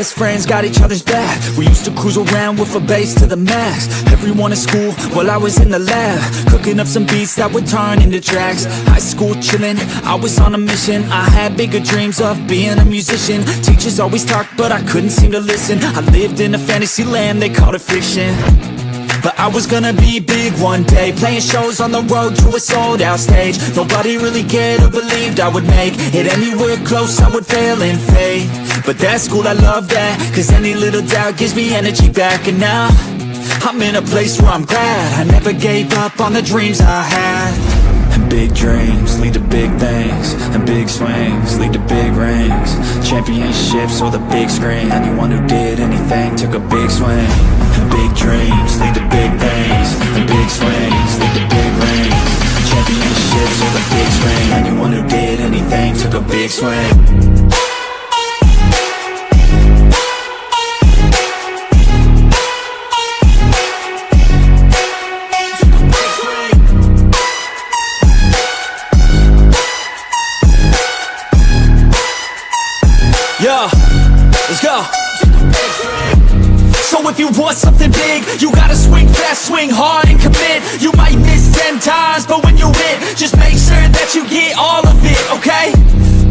best friends, got each other's back. We used to cruise around with a bass to the max. Everyone in school, while I was in the lab, cooking up some beats that would turn into tracks. High school chillin', I was on a mission. I had bigger dreams of being a musician. Teachers always talked, but I couldn't seem to listen. I lived in a fantasy land, they called it fiction. But I was gonna be big one day, playing shows on the road to a sold out stage. Nobody really cared or believed I would make it anywhere close, I would fail and fade. But that's school, I love that, cause any little doubt gives me energy back. And now, I'm in a place where I'm glad I never gave up on the dreams I had. And big dreams lead to big things, and big swings lead to big rings. Championships or the big screen, anyone who did anything took a big swing. And big dreams lead to big things, and big swings lead to big rings. Championships or the big screen, anyone who did anything took a big swing. Yeah, let's go. So if you want something big, you gotta swing fast, swing hard and commit. You might miss 10 times, but when you hit, just make sure that you get all of it, okay?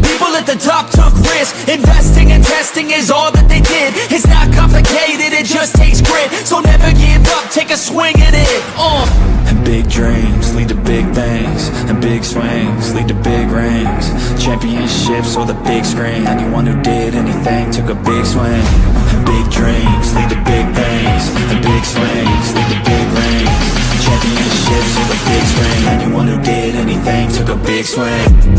People at the top took risks. Investing and testing is all that they did. It's not complicated, it just takes grit. So never give up, take a swing at it. And big dreams lead to big things, and big swings lead to big rings. Championships or the big screen, anyone who did anything took a big swing. And big dreams lead to big things, and big swings lead to big rings. Championships or the big screen, anyone who did anything took a big swing.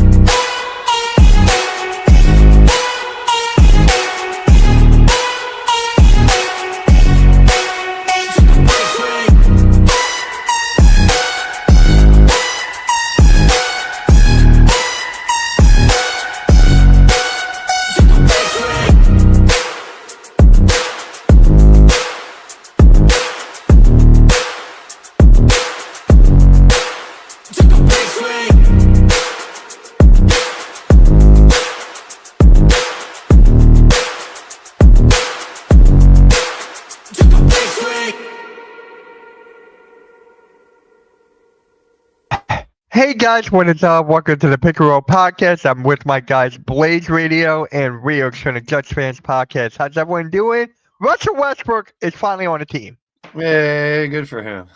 Hey guys, what is up? Welcome to the Pick and Roll Podcast. I'm with my guys Blaze Radio and Rio Trinity Jets Fans Podcast. How's everyone doing? Russell Westbrook is finally on the team. Yay, good for him.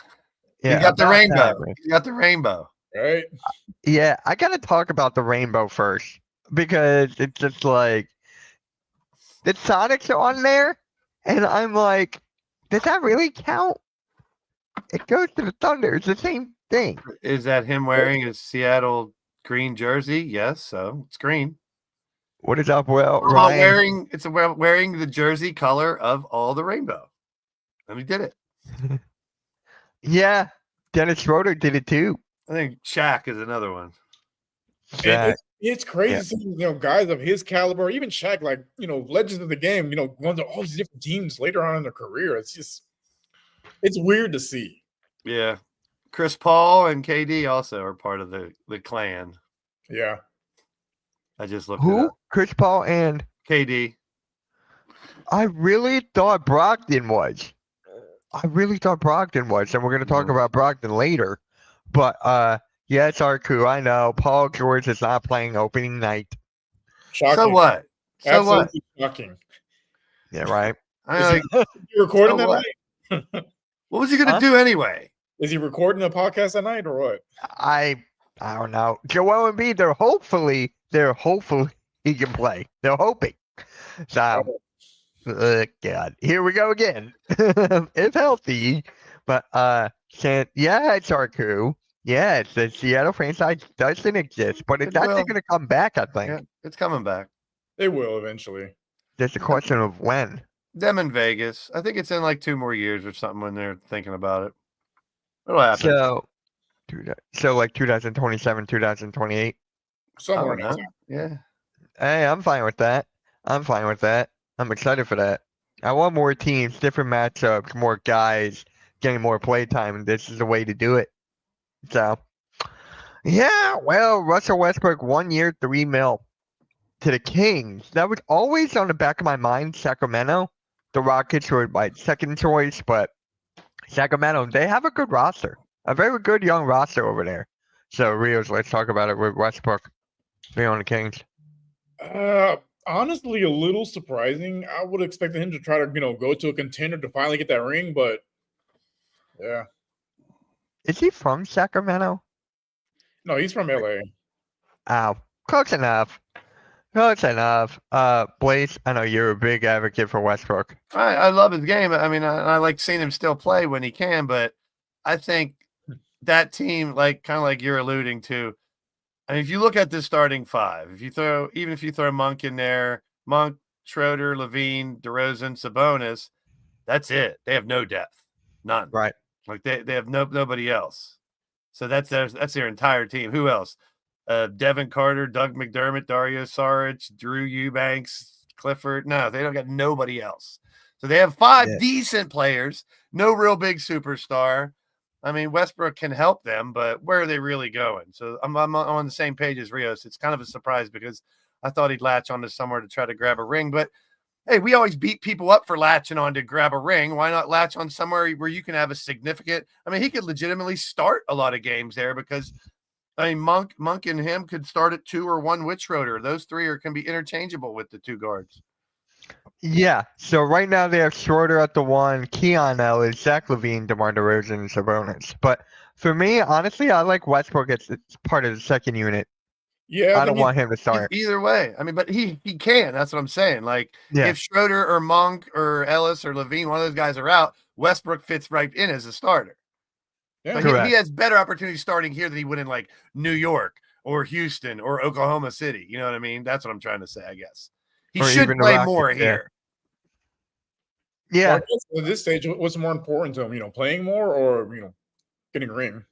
Yeah, he got the rainbow. He got the rainbow. Right? Yeah, I gotta talk about the rainbow first because it's just like the Sonics are on there, and I'm like, does that really count? It goes to the Thunder. It's the same thing. Is that him wearing his Seattle green jersey? Yes, so it's green. What is up, Will? Ryan? Wearing the jersey color of all the rainbow. And he did it. Yeah, Dennis Schroeder did it too. I think Shaq is another one. Shaq. It's crazy to see, guys of his caliber, even Shaq, like, legends of the game, going to all these different teams later on in their career. It's weird to see. Yeah. Chris Paul and KD also are part of the clan. Yeah. I just looked Who? it up. Chris Paul and KD. I really thought Brogdon was. And we're going to talk about Brogdon later. But, yeah, it's our crew. I know. Paul George is not playing opening night. Shocking. So what? Absolutely shocking. Yeah, right. I You recording so that what? night? What was he going to do anyway? Is he recording the podcast that night or what? I don't know. Joel Embiid, they're hopefully he can play. They're hoping. So, God, here we go again. It's healthy, but yeah, it's our crew. Yeah, it's the Seattle franchise doesn't exist, but it's actually going to come back. I think It's coming back. They will eventually. Just a question of when. Them in Vegas. I think it's in like 2 more years or something when they're thinking about it. It'll happen. So like 2027, 2028. Somewhere in that time. Yeah. Hey, I'm fine with that. I'm excited for that. I want more teams, different matchups, more guys getting more play time, and this is the way to do it. So, yeah, well, Russell Westbrook, 1 year, $3 million. to the Kings. That was always on the back of my mind, Sacramento. The Rockets were my second choice, but Sacramento, they have a good roster. A very good young roster over there. So, Rios, let's talk about it with Westbrook being on the Kings. Honestly, a little surprising. I would have expected him to try to, go to a contender to finally get that ring, but yeah. Is he from Sacramento? No, he's from LA. Ow. Close enough. Close enough. Blaze, I know you're a big advocate for Westbrook. I love his game. I mean, I like seeing him still play when he can, but I think that team, kind of like you're alluding to, I mean, if you look at the starting five, even if you throw Monk in there, Monk, Schroeder, Levine, DeRozan, Sabonis, that's it. They have no depth, none. Right. Like they have nobody else. So that's their entire team. Who else? Devin Carter, Doug McDermott, Dario Saric, Drew Eubanks, Clifford. No, they don't got nobody else. So they have five decent players, no real big superstar. I mean, Westbrook can help them, but where are they really going? So I'm on the same page as Rios. It's kind of a surprise because I thought he'd latch onto somewhere to try to grab a ring. But, hey, we always beat people up for latching on to grab a ring. Why not latch on somewhere where you can have a significant – I mean, he could legitimately start a lot of games there because, I mean, Monk and him could start at 2 or 1 with Schroeder. Those three can be interchangeable with the 2 guards. Yeah, so right now they have Schroeder at the 1, Keon Ellis, Zach LaVine, DeMar DeRozan, and Sabonis. But for me, honestly, I like Westbrook. It's part of the second unit. Yeah, I don't want him to start. Either way. I mean, but he can. That's what I'm saying. If Schroeder or Monk or Ellis or LaVine, one of those guys are out, Westbrook fits right in as a starter. Yeah, he has better opportunities starting here than he would in New York or Houston or Oklahoma City. You know what I mean? That's what I'm trying to say, I guess. He should play more here. Yeah. Well, at this stage, what's more important to him? Playing more or getting a ring?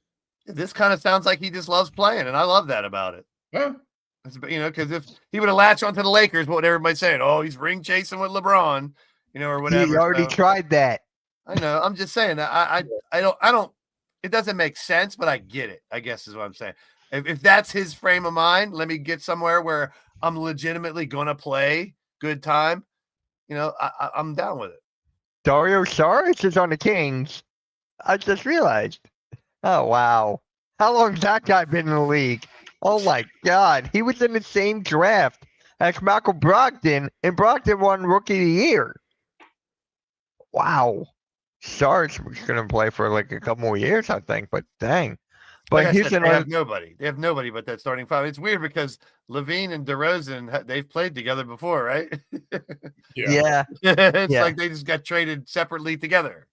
This kind of sounds like he just loves playing, and I love that about it. Yeah. Because if he would have latched onto the Lakers, what would everybody saying? Oh, he's ring chasing with LeBron, or whatever. He already tried that. I know. I'm just saying. I don't. It doesn't make sense, but I get it. I guess is what I'm saying. If that's his frame of mind, let me get somewhere where I'm legitimately gonna play good time. I'm down with it. Dario Saric is on the Kings. I just realized. Oh, wow. How long's that guy been in the league? Oh, my God. He was in the same draft as Michael Brogdon, and Brogdon won Rookie of the Year. Wow. Saric was going to play for a couple more years, I think, but dang. But they have nobody. They have nobody but that starting five. It's weird because LaVine and DeRozan, they've played together before, right? Yeah. It's like they just got traded separately together.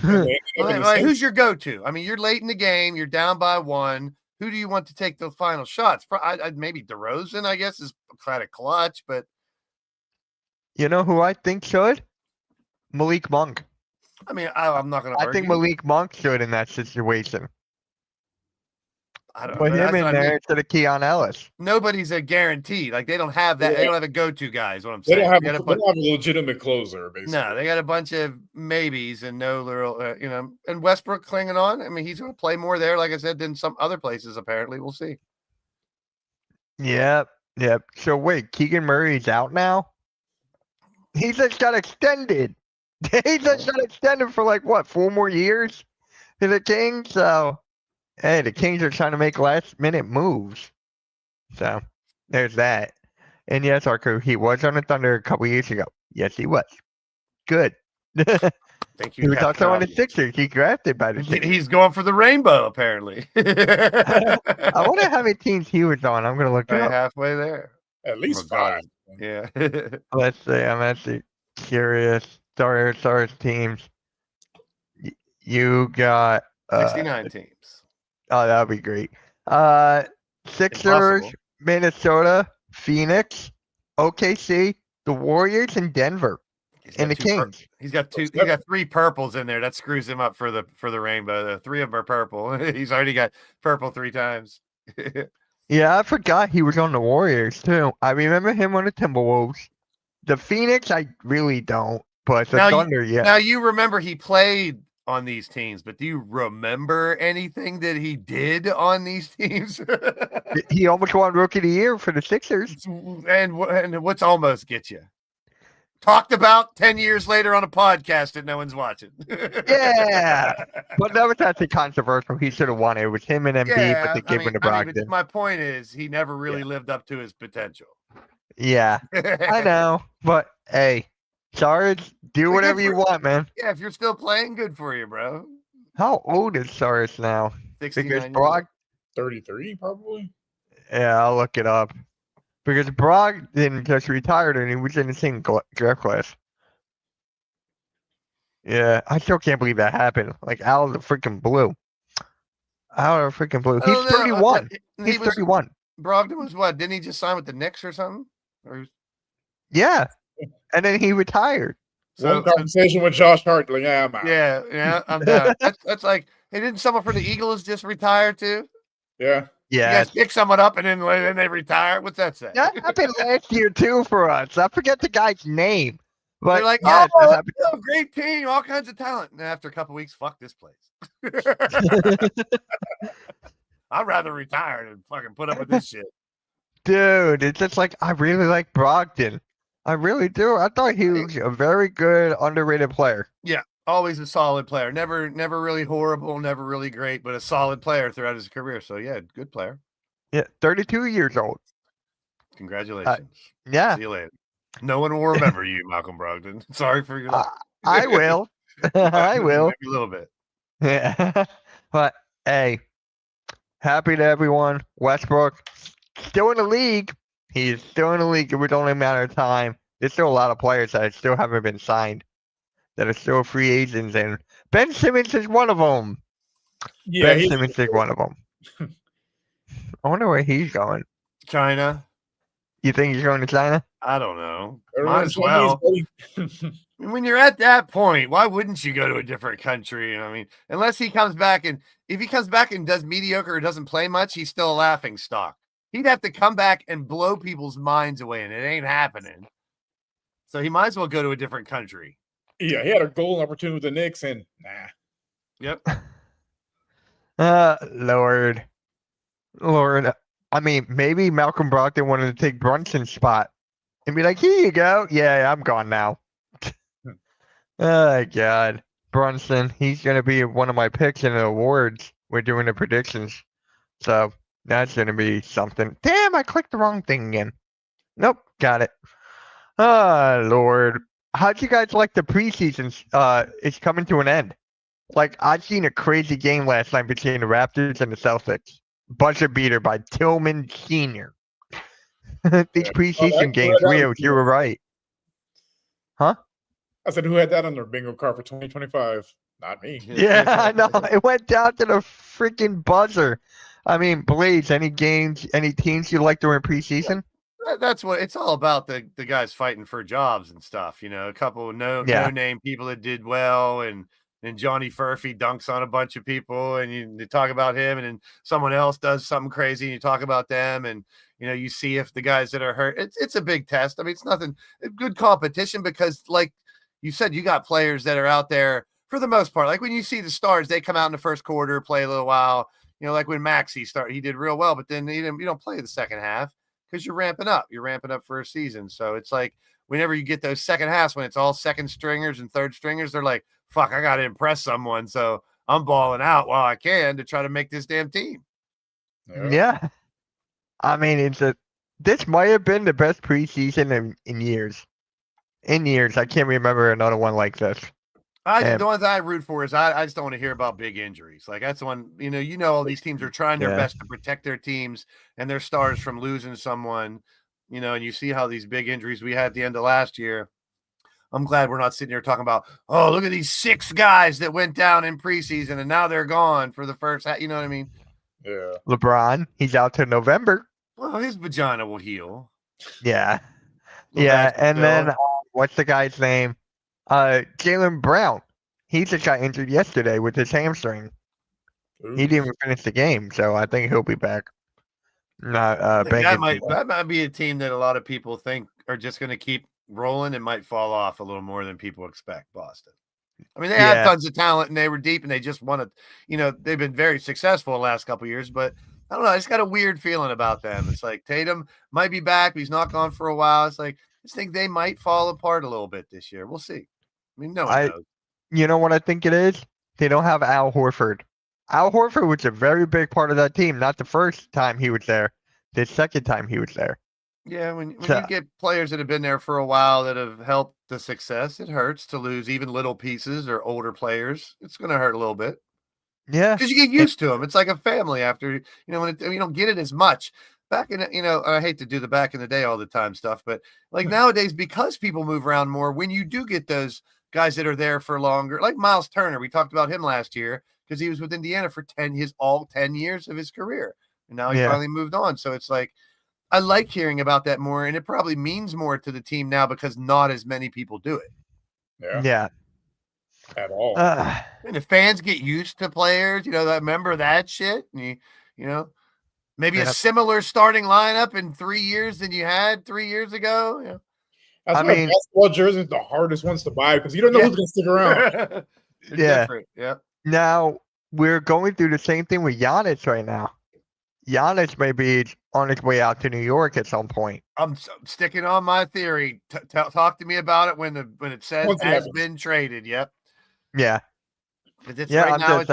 Who's your go-to? I mean, you're late in the game. You're down by 1. Who do you want to take the final shots? Maybe DeRozan, I guess, is kind of clutch, but you know who I think should? Malik Monk. I mean, I'm not going to. I think Malik Monk should in that situation. I don't put him in there instead of Keon Ellis. Nobody's a guarantee. They don't have that. Yeah. They don't have a go-to guy. Is what I'm saying. They don't have a legitimate closer. Basically, no, they got a bunch of maybes and no real, And Westbrook clinging on. I mean, he's going to play more there, like I said, than some other places. Apparently, we'll see. Yep. So wait, Keegan Murray's out now. He just got extended. He just got extended for 4 more years to the Kings. So. Hey, the Kings are trying to make last-minute moves. So, there's that. And yes, Arco, he was on the Thunder a couple years ago. Yes, he was. Good. Thank you. He was also on the Sixers. He drafted by the Sixers. He's going for the rainbow, apparently. I wonder how many teams he was on. I'm going to look it up. Halfway there. At least 5. Yeah. Let's see. I'm actually curious. Sorry, teams. You got... 69 teams. Oh, that would be great. Sixers, Impossible. Minnesota, Phoenix, OKC, the Warriors, and Denver, and the Kings. He's got 3 purples in there. That screws him up for the rainbow. The 3 of them are purple. He's already got purple 3 times. Yeah, I forgot he was on the Warriors too. I remember him on the Timberwolves. The Phoenix, I really don't. But the Thunder, yeah. Now you remember he played on these teams, but do you remember anything that he did on these teams? He almost won Rookie of the Year for the Sixers. and what's almost get you? Talked about 10 years later on a podcast that no one's watching. Yeah. But that was actually controversial. He should have won it. It was him and Embiid, but they gave him to but Brogdon. my point is he never really lived up to his potential. Yeah, I know. But hey, Sarge, do But whatever good you for- want, man. Yeah, if you're still playing, good for you, bro. How old is Sarge now? 69 Because years Brog, 33 probably. yeah, I'll look it up. Because Brogdon just retired and he was in the same draft class. Yeah, I still can't believe that happened. Like out of the freaking blue. Out of the freaking blue. I don't He's know. 31. He He's was 31. Brogdon was what? Didn't he just sign with the Knicks or something? Or Yeah. And then he retired. One conversation with Josh Hart, like, yeah, I'm out. yeah, I'm down. That's like, hey, didn't someone for the Eagles just retire too? Yeah. You Yeah. guys pick someone up and then they retire. What's that say? That happened last year too for us. I forget the guy's name. But They're like, yes, oh, that happened. great team, all kinds of talent. And after a couple weeks, fuck this place. I'd rather retire than fucking put up with this shit. Dude, it's just like I really like Brogdon. I really do. I thought he was a very good, underrated player. Always a solid player. Never really horrible, never really great, but a solid player throughout his career. So yeah, good player. Yeah, 32 years old. Congratulations. Yeah, See you later. No one will remember you, Malcolm Brogdon. Sorry for your luck. I will. I will. Maybe a little bit. Yeah. But hey, happy to everyone. Westbrook still in the league. He's still in the league. It was only a matter of time. There's still a lot of players that still haven't been signed, that are still free agents, and Ben Simmons is one of them. Yeah. Ben Simmons is one of them. I wonder where he's going. China. You think he's going to China? I don't know. Everyone Might as well. says When you're at that point, why wouldn't you go to a different country? I mean, unless he comes back and if he comes back and does mediocre or doesn't play much, he's still a laughing stock. He'd have to come back and blow people's minds away, and it ain't happening. So he might as well go to a different country. Yeah, he had a golden opportunity with the Knicks, and nah. Yep. Lord. I mean, maybe Malcolm Brogdon wanted to take Brunson's spot and be like, here you go. Yeah, I'm gone now. Oh, God. Brunson, he's going to be one of my picks in the awards. We're doing the predictions. So that's going to be something. Damn, I clicked the wrong thing again. Nope, got it. Oh, Lord. How'd you guys like the preseason? It's coming to an end. Like, I've seen a crazy game last night between the Raptors and the Celtics. Buzzer beater by Tillman Sr. These preseason games, Rio, you were right. Huh? I said, who had that on their bingo card for 2025? Not me. Yeah, I know. It went down to the freaking buzzer. I mean, Blaze, any games, any teams you like during preseason? That's what it's all about. The guys fighting for jobs and stuff. You know, a couple of no name people that did well, and Johnny Furphy dunks on a bunch of people, and you talk about him, and then someone else does something crazy, and you talk about them, and you know, you see if the guys that are hurt. It's a big test. I mean, it's nothing. Good competition because, like you said, you got players that are out there for the most part. Like when you see the stars, they come out in the first quarter, play a little while. You know, like when Maxey started, he did real well, but then you don't play the second half because you're ramping up. You're ramping up for a season. So it's like whenever you get those second halves, when it's all second stringers and third stringers, they're like, fuck, I got to impress someone. So I'm balling out while I can to try to make this damn team. Yeah. I mean, this might have been the best preseason in years. In years. I can't remember another one like this. The one that I root for is I just don't want to hear about big injuries. Like that's the one, you know, all these teams are trying their best to protect their teams and their stars from losing someone, you know, and you see how these big injuries we had at the end of last year. I'm glad we're not sitting here talking about, oh, look at these 6 guys that went down in preseason and now they're gone for the first half. You know what I mean? Yeah. LeBron, he's out till November. Well, his vagina will heal. Yeah. Yeah. And then what's the guy's name? Jaylen Brown. He just got injured yesterday with his hamstring. Ooh. He didn't even finish the game, so I think he'll be back. That might be a team that a lot of people think are just going to keep rolling and might fall off a little more than people expect. Boston. I mean, they have Yeah. tons of talent and they were deep and they just want to, they've been very successful the last couple of years, but I don't know. I just got a weird feeling about them. It's like Tatum might be back, but he's not gone for a while. It's like, I just think they might fall apart a little bit this year. We'll see. I mean, no one knows. You know what I think it is? They don't have Al Horford. Al Horford was a very big part of that team. Not the first time he was there, the second time he was there. Yeah, when you get players that have been there for a while that have helped the success, it hurts to lose even little pieces or older players. It's going to hurt a little bit. Yeah, because you get used to them. It's like a family after, when you don't get it as much. Back in, I hate to do the back in the day all the time stuff, but like nowadays, because people move around more, when you do get those guys that are there for longer, like Miles Turner, we talked about him last year because he was with Indiana for 10 years of his career. And now he finally moved on. So it's like, I like hearing about that more. And it probably means more to the team now because not as many people do it. Yeah. At all. And if fans get used to players, that remember that shit, and maybe a similar starting lineup in 3 years than you had 3 years ago. Yeah. That's why basketball jerseys are the hardest ones to buy because you don't know who's going to stick around. Different. Yeah. Now we're going through the same thing with Giannis right now. Giannis may be on his way out to New York at some point. I'm sticking on my theory. Talk to me about it when it says has been traded. Yep. Yeah. Right now,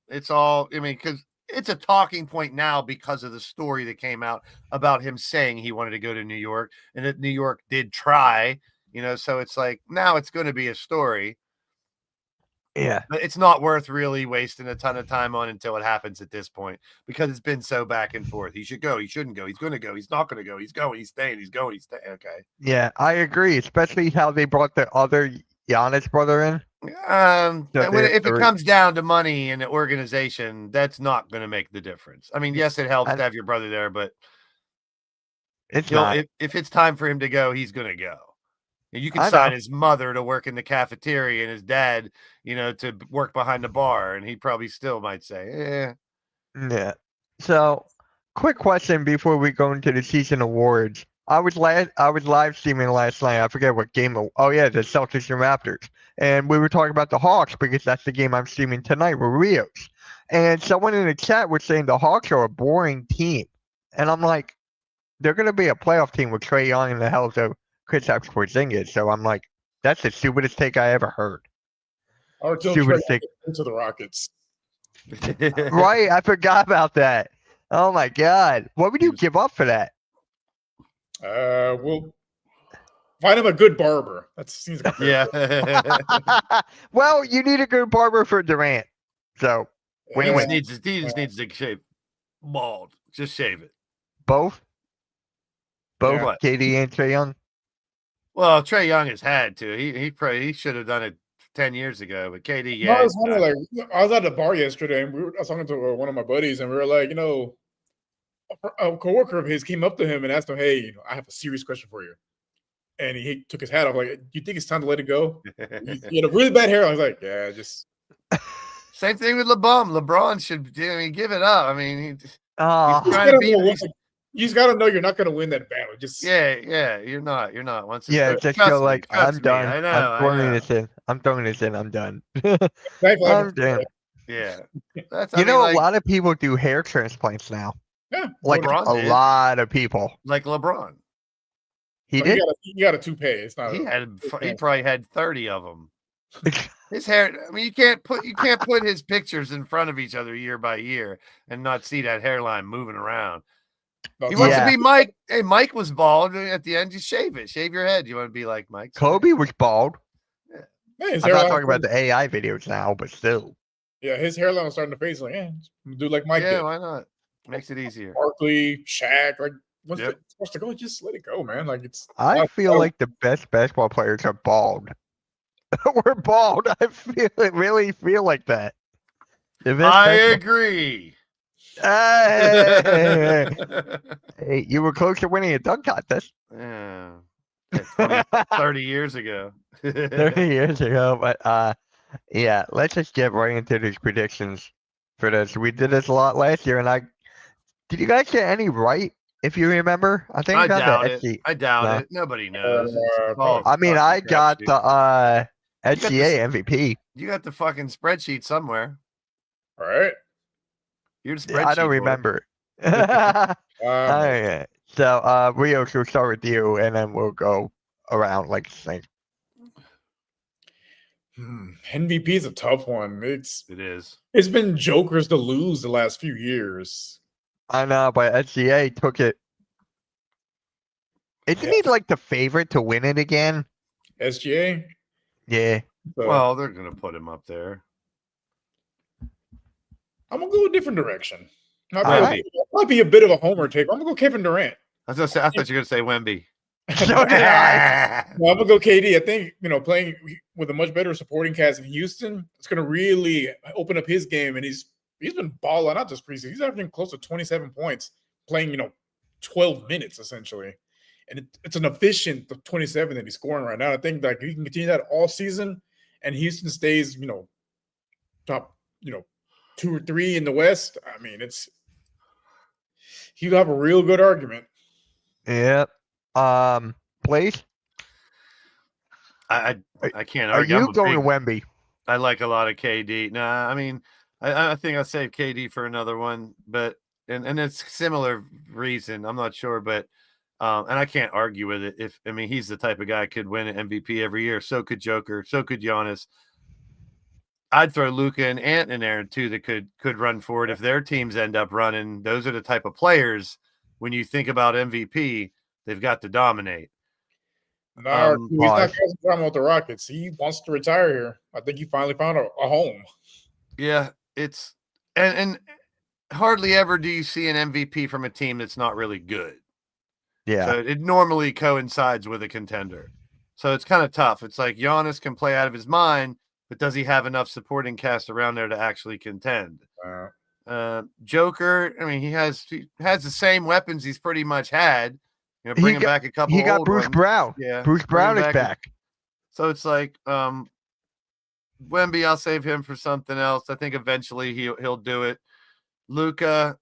it's all. I mean, because it's a talking point now because of the story that came out about him saying he wanted to go to New York and that New York did try. So it's like now it's going to be a story. Yeah, but it's not worth really wasting a ton of time on until it happens at this point because it's been so back and forth. He should go. He shouldn't go. He's going to go. He's not going to go. He's going. He's staying. He's going. He's staying. Okay. Yeah, I agree. Especially how they brought the other Giannis brother in. If it comes down to money and the organization, that's not going to make the difference. I mean, yes, it helps to have your brother there, but it's not. If it's time for him to go, he's going to go. You can sign his mother to work in the cafeteria and his dad, to work behind the bar, and he probably still might say, Yeah. So, quick question before we go into the season awards. I was live streaming last night. I forget what game. The Celtics and Raptors. And we were talking about the Hawks because that's the game I'm streaming tonight with Rios. And someone in the chat was saying the Hawks are a boring team. And I'm like, they're going to be a playoff team with Trae Young and the hell of Kristaps Porzingis. So I'm like, that's the stupidest take I ever heard. Or stupidest take into the Rockets. Right, I forgot about that. Oh my God, what would you give up for that? We'll find him a good barber. That seems like Well, you need a good barber for Durant. So he just needs to shave bald. Just shave it. Both KD and Trae Young. Well, Trae Young has had to. He should have done it 10 years ago, but KD, I was at the bar yesterday and I was talking to one of my buddies and we were like, a coworker of his came up to him and asked him, "Hey, I have a serious question for you." And he took his hat off, like, "Do you think it's time to let it go?" He had a really bad hair. I was like, "Yeah, just." Same thing with LeBron. LeBron should give it up. I mean, he's trying to be. You just got to know you're not going to win that battle. Just you're not. Once just go like, I'm done. I know. I'm throwing this in. I'm done. I'm done. Yeah. A lot of people do hair transplants now. Yeah, like LeBron lot of people. Like LeBron. He did. He got a toupee. It's not. He probably had 30 of them. His hair. I mean, you can't put his pictures in front of each other year by year and not see that hairline moving around. He wants to be Mike. Hey, Mike was bald. At the end, you shave it. Shave your head. You want to be like Mike? Kobe was bald. Yeah, I'm not talking about the AI videos now, but still. Yeah, his hairline was starting to fade. Like, do like Mike did. Why not? Makes it easier. Barkley, Shaq, like once it's supposed to go, just let it go, man. Like it's. I feel like the best basketball players are bald. We're bald. Really feel like that. I agree. Hey, you were close to winning a dunk contest. Yeah. 30 years ago. 30 years ago, but let's just get right into these predictions for this. We did this a lot last year, and did you guys get any right? If you remember, I think I doubt it. I doubt it. Nobody knows. I mean, I got SGA MVP. You got the fucking spreadsheet somewhere. All right. You're the spreadsheet. Yeah, I don't boy. remember. All Um, right. So, Rio, we'll start with you, and then we'll go around like the same. MVP is a tough one. It is. It's been jokers to lose the last few years. I know, but SGA took it. Isn't he like the favorite to win it again? SGA. Yeah. So Well, they're gonna put him up there. I'm gonna go a different direction. Might All be, right. might be a bit of a homer take. I'm gonna go Kevin Durant. I thought you were gonna say Wemby. So did I. No, I'm gonna go KD. I think playing with a much better supporting cast in Houston, it's gonna really open up his game, and he's been balling out this preseason. He's averaging close to 27 points, playing 12 minutes essentially, and it's an efficient 27 that he's scoring right now. I think that he can continue that all season, and Houston stays top 2 or 3 in the West. I mean, you have a real good argument. Yep. Blaze, I can't are argue. I'm you a going big- Wemby? I like a lot of KD. Nah, I mean, I think I'll save KD for another one, but and it's similar reason. I'm not sure, but and I can't argue with it. He's the type of guy could win an MVP every year. So could Joker. So could Giannis. I'd throw Luka and Ant in there too that could run forward if their teams end up running. Those are the type of players when you think about MVP, they've got to dominate. No, he's not causing drama with the Rockets. He wants to retire here. I think he finally found a home. Yeah, it's and hardly ever do you see an MVP from a team that's not really good. Yeah. So it normally coincides with a contender. So it's kind of tough. It's like Giannis can play out of his mind, but does he have enough supporting cast around there to actually contend? Joker, he has the same weapons he's pretty much had. Bring him back a couple. He got old Bruce ones. Brown. Yeah, Bruce Brown is back. So it's like Wemby, I'll save him for something else. I think eventually he'll do it. Luka,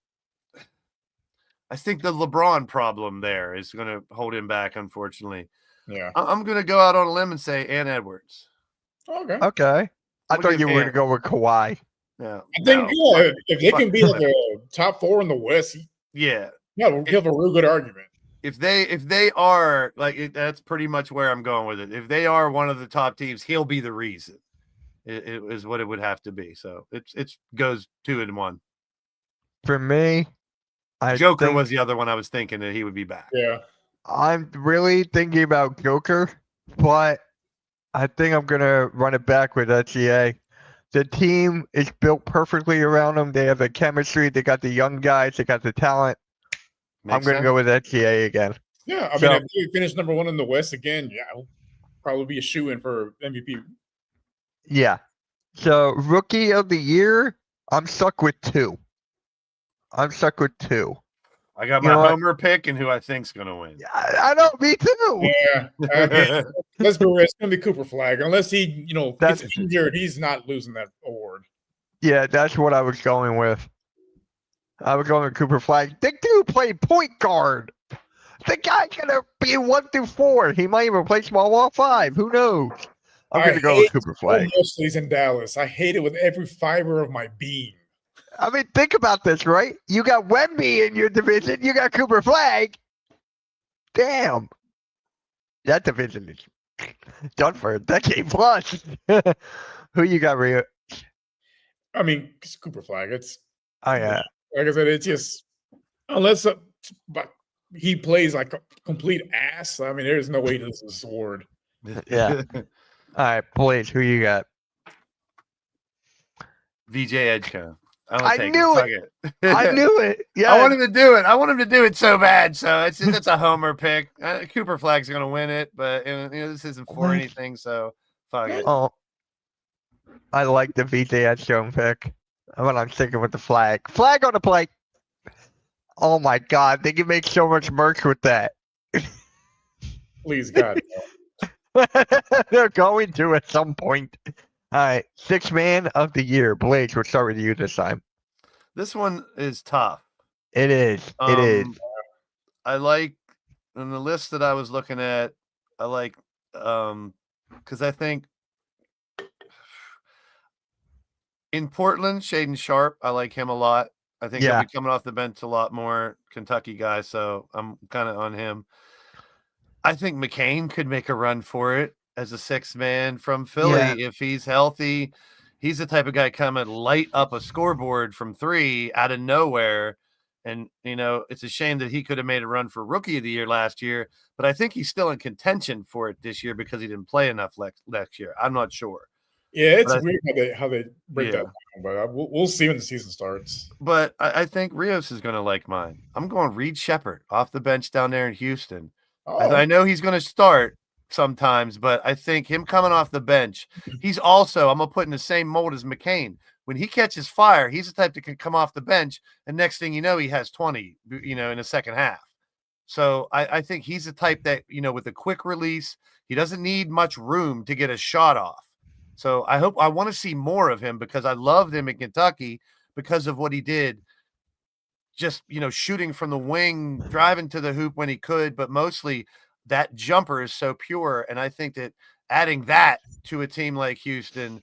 I think the LeBron problem there is going to hold him back, unfortunately. Yeah, I'm going to go out on a limb and say Ant Edwards. Okay. I thought you were going to go with Kawhi. Yeah, I think if they can be like a top 4 in the West, yeah, he'll have a real good argument. If they are that's pretty much where I'm going with it. If they are one of the top teams, he'll be the reason. It is what it would have to be. So it goes 2 and 1. For me, Joker was the other one I was thinking that he would be back. Yeah, I'm really thinking about Joker, but I think I'm gonna run it back with SGA. The team is built perfectly around them. They have the chemistry. They got the young guys. They got the talent. I'm going to go with SGA again. Yeah, I mean, if he finished number 1 in the West again, he'll probably be a shoo-in for MVP. Yeah. So, Rookie of the Year, I'm stuck with 2. I got my homer pick and who I think's going to win. I know, me too. Yeah. Let's be real. It's going to be Cooper Flag. Unless he, gets injured, he's not losing that award. Yeah, that's what I was going with. I was going with Cooper Flag. The dude played point guard. The guy's going to be 1 through 4. He might even play small ball 5. Who knows? I'm going to go with Cooper Flag. He's in Dallas. I hate it with every fiber of my being. I mean, think about this, right? You got Wemby in your division. You got Cooper Flag. Damn. That division is done for a decade plus. Who you got, Rio? I mean, it's Cooper Flag. Oh, yeah. Like I said, it's just unless but he plays like a complete ass. I mean, there's no way this is a award. Yeah. All right, Blaze, who you got? VJ Edgecombe. I knew it. I knew it. Yeah. I want him to do it. I want him to do it so bad. So it's a homer pick. Cooper Flag's going to win it, but this isn't for anything. So fuck it. Oh, I like the VJ Edgecombe pick. But I'm sticking with the flag. Flag on the plate. Oh my God, they can make so much merch with that. Please, God. They're going to at some point. All right, 6th man of the year. Blaze, we'll start with you this time. This one is tough. It is. It is. I like, in the list that I was looking at, I like, because I think In Portland, Shaden Sharp, I like him a lot. I think he'll Yeah. be coming off the bench a lot more. Kentucky guy, so I'm kind of on him. I think McCain could make a run for it as a sixth man from Philly if he's healthy. He's the type of guy coming light up a scoreboard from three out of nowhere. And, it's a shame that he could have made a run for rookie of the year last year, but I think he's still in contention for it this year because he didn't play enough next year. I'm not sure. Yeah, it's But weird how they break that down, but we'll see when the season starts. But I think Rios is going to like mine. I'm going Reed Shepherd off the bench down there in Houston. Oh, I know he's going to start sometimes, but I think him coming off the bench, he's also, I'm going to put in the same mold as McCain. When he catches fire, he's the type that can come off the bench, and next thing you know, he has 20, in the second half. So I think he's the type that, with a quick release, he doesn't need much room to get a shot off. So I want to see more of him because I loved him in Kentucky because of what he did. Just, shooting from the wing, driving to the hoop when he could, but mostly that jumper is so pure. And I think that adding that to a team like Houston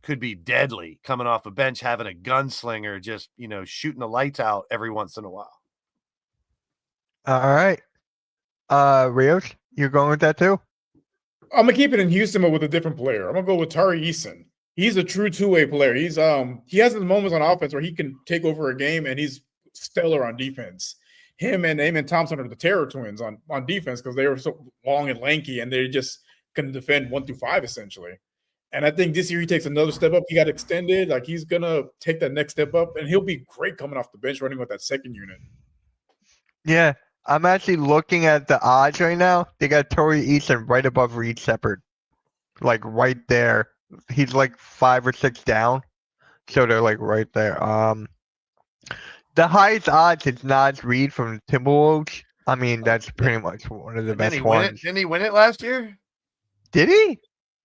could be deadly, coming off a bench, having a gunslinger, just, shooting the lights out every once in a while. All right. Rios, you're going with that too? I'm gonna keep it in Houston, but with a different player. I'm gonna go with Tari Eason. He's a true two-way player. He has his moments on offense where he can take over a game, and he's stellar on defense. Him and Amen Thompson are the terror twins on defense because they were so long and lanky, and they just can defend 1 through 5 essentially. And I think this year he takes another step up. He got extended. Like, he's gonna take that next step up, and he'll be great coming off the bench running with that second unit. Yeah. I'm actually looking at the odds right now. They got Tari Eason right above Reed Shepherd. Like right there. He's like 5 or 6 down. So they're like right there. The highest odds is Naz Reid from the Timberwolves. I mean, that's pretty much one of the best ones. Didn't he win it last year? Did he?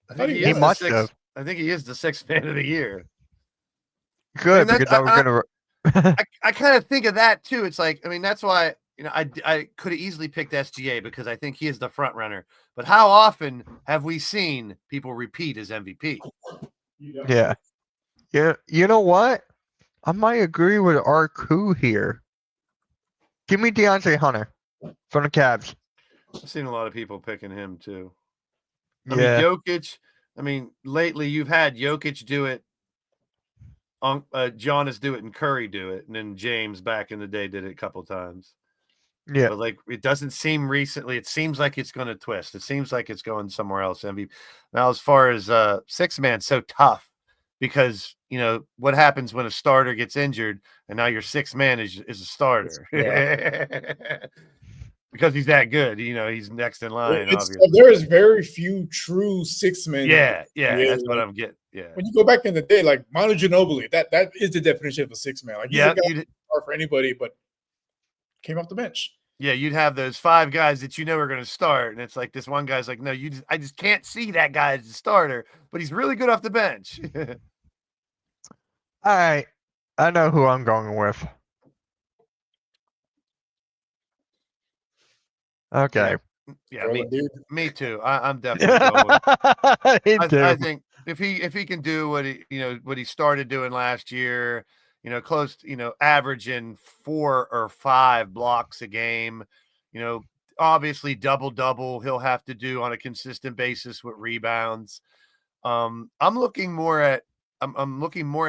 I think He must have. I think he is the sixth man of the year. Good, because I was gonna. I kind of think of that too. It's like, that's why I could have easily picked SGA because I think he is the front runner. But how often have we seen people repeat as MVP? Yeah. You know what? I might agree with Arku here. Give me DeAndre Hunter from the Cavs. I've seen a lot of people picking him too. Yeah. Jokic. Lately you've had Jokic do it, Giannis do it, and Curry do it, and then James back in the day did it a couple times. Yeah. But it doesn't seem recently. It seems like it's going to twist. It seems like it's going somewhere else. MVP. Now, as far as six man, so tough because what happens when a starter gets injured, and now your sixth man is a starter. Yeah. Because he's that good. He's next in line. There is very few true six men. Yeah, that's what I'm getting. Yeah. When you go back in the day, like Manu Ginobili, that is the definition of a six man. Like, he's a guy hard for anybody, but came off the bench. Yeah, you'd have those 5 guys that are going to start, and it's like this one guy's like, no, I just can't see that guy as a starter, but he's really good off the bench. All right, I know who I'm going with. Okay. Yeah, me too. I'm definitely going with I think if he can do what he started doing last year, close, averaging 4 or 5 blocks a game, obviously double he'll have to do on a consistent basis with rebounds. I'm looking more at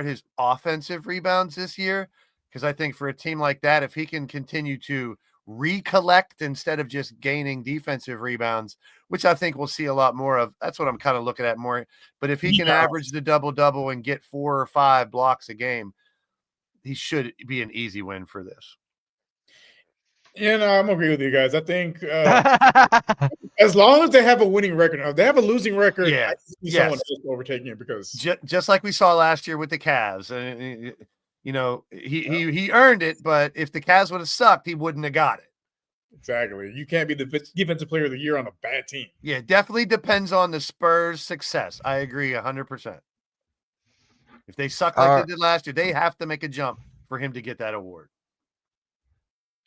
his offensive rebounds this year because I think for a team like that, if he can continue to recollect instead of just gaining defensive rebounds, which I think we'll see a lot more of. That's what I'm kind of looking at more. But if he can average the double and get 4 or 5 blocks a game, he should be an easy win for this. Yeah, no, I'm agree with you guys. I think as long as they have a winning record, if they have a losing record, I see someone else overtaking it because just like we saw last year with the Cavs. He earned it, but if the Cavs would have sucked, he wouldn't have got it. Exactly. You can't be the defensive player of the year on a bad team. Yeah, it definitely depends on the Spurs' success. I agree 100%. If they suck like they did last year, they have to make a jump for him to get that award.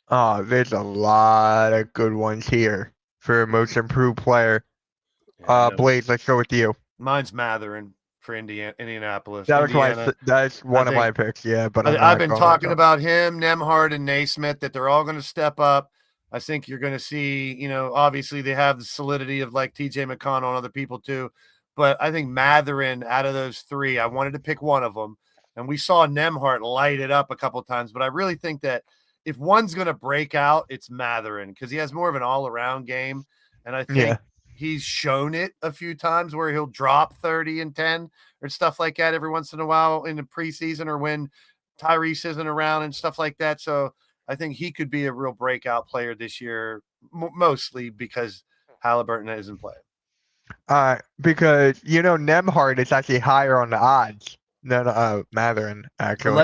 Oh, there's a lot of good ones here for most improved player. Blaze, let's go with you. Mine's Matherin for Indianapolis. That was Indiana. that's one of my think- picks. Yeah, but I'm I've not been going talking to. about him, Nemhard, and Naismith, that they're all going to step up. I think you're going to see, obviously they have the solidity of like TJ McConnell and other people too. But I think Matherin, out of those three, I wanted to pick one of them. And we saw Nemhart light it up a couple of times. But I really think that if one's going to break out, it's Matherin because he has more of an all-around game. And I think he's shown it a few times where he'll drop 30 and 10 or stuff like that every once in a while in the preseason or when Tyrese isn't around and stuff like that. So I think he could be a real breakout player this year, mostly because Halliburton isn't playing. Because Nemhard is actually higher on the odds than Matherin. Actually, I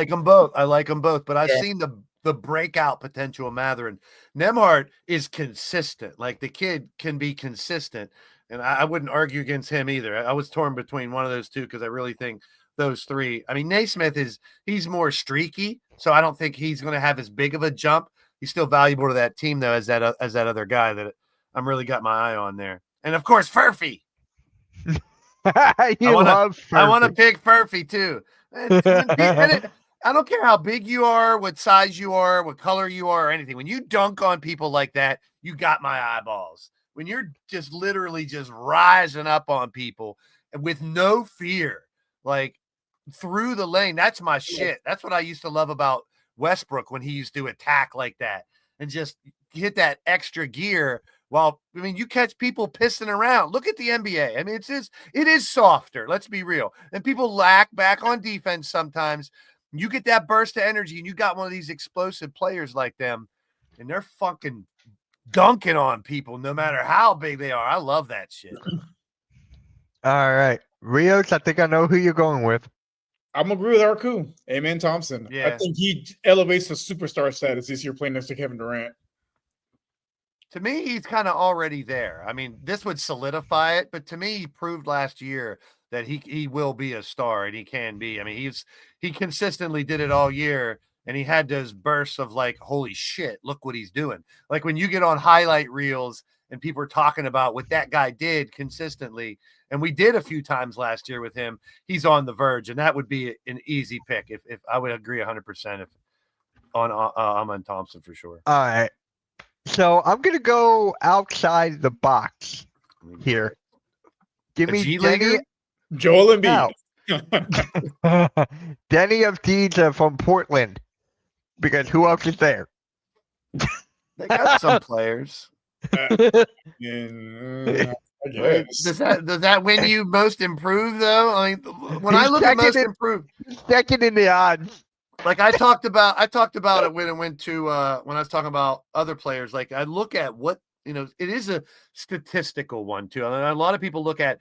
like them both. But I've seen the breakout potential of Matherin. Nemhard is consistent. Like the kid can be consistent, and I wouldn't argue against him either. I was torn between one of those two because I really think those three. I mean, Naismith he's more streaky, so I don't think he's going to have as big of a jump. He's still valuable to that team though, as that other guy that I'm really got my eye on there. And of course, Furphy. I want to pick Furphy too. I don't care how big you are, what size you are, what color you are, or anything. When you dunk on people like that, you got my eyeballs. When you're just literally just rising up on people with no fear, like through the lane, that's my shit. That's what I used to love about Westbrook when he used to attack like that and just hit that extra gear. Well, I mean, you catch people pissing around. Look at the NBA. I mean, it is softer. Let's be real. And people lack back on defense sometimes. You get that burst of energy, and you got one of these explosive players like them, and they're fucking dunking on people no matter how big they are. I love that shit. All right. Rios, I think I know who you're going with. I'm agree with Arku. Amen Thompson. Yeah. I think he elevates the superstar status this year playing next to Kevin Durant. To me, he's kind of already there. I mean, this would solidify it, but to me, he proved last year that he will be a star and he can be. I mean, he consistently did it all year, and he had those bursts of like, holy shit, look what he's doing. Like when you get on highlight reels and people are talking about what that guy did consistently, and we did a few times last year with him, he's on the verge, and that would be an easy pick. If I would agree 100% on Amen Thompson for sure. All right. So I'm gonna go outside the box here. Give A me G-Leaguer? Joel Embiid. Denny of Deeds from Portland, because who else is there? They got some players. I Does guess. that win you most improved though? I mean, when I look at most improved, Second in the odds. like I talked about it when it went to when I was talking about other players. Like I look at what it is a statistical one too. I mean, a lot of people look at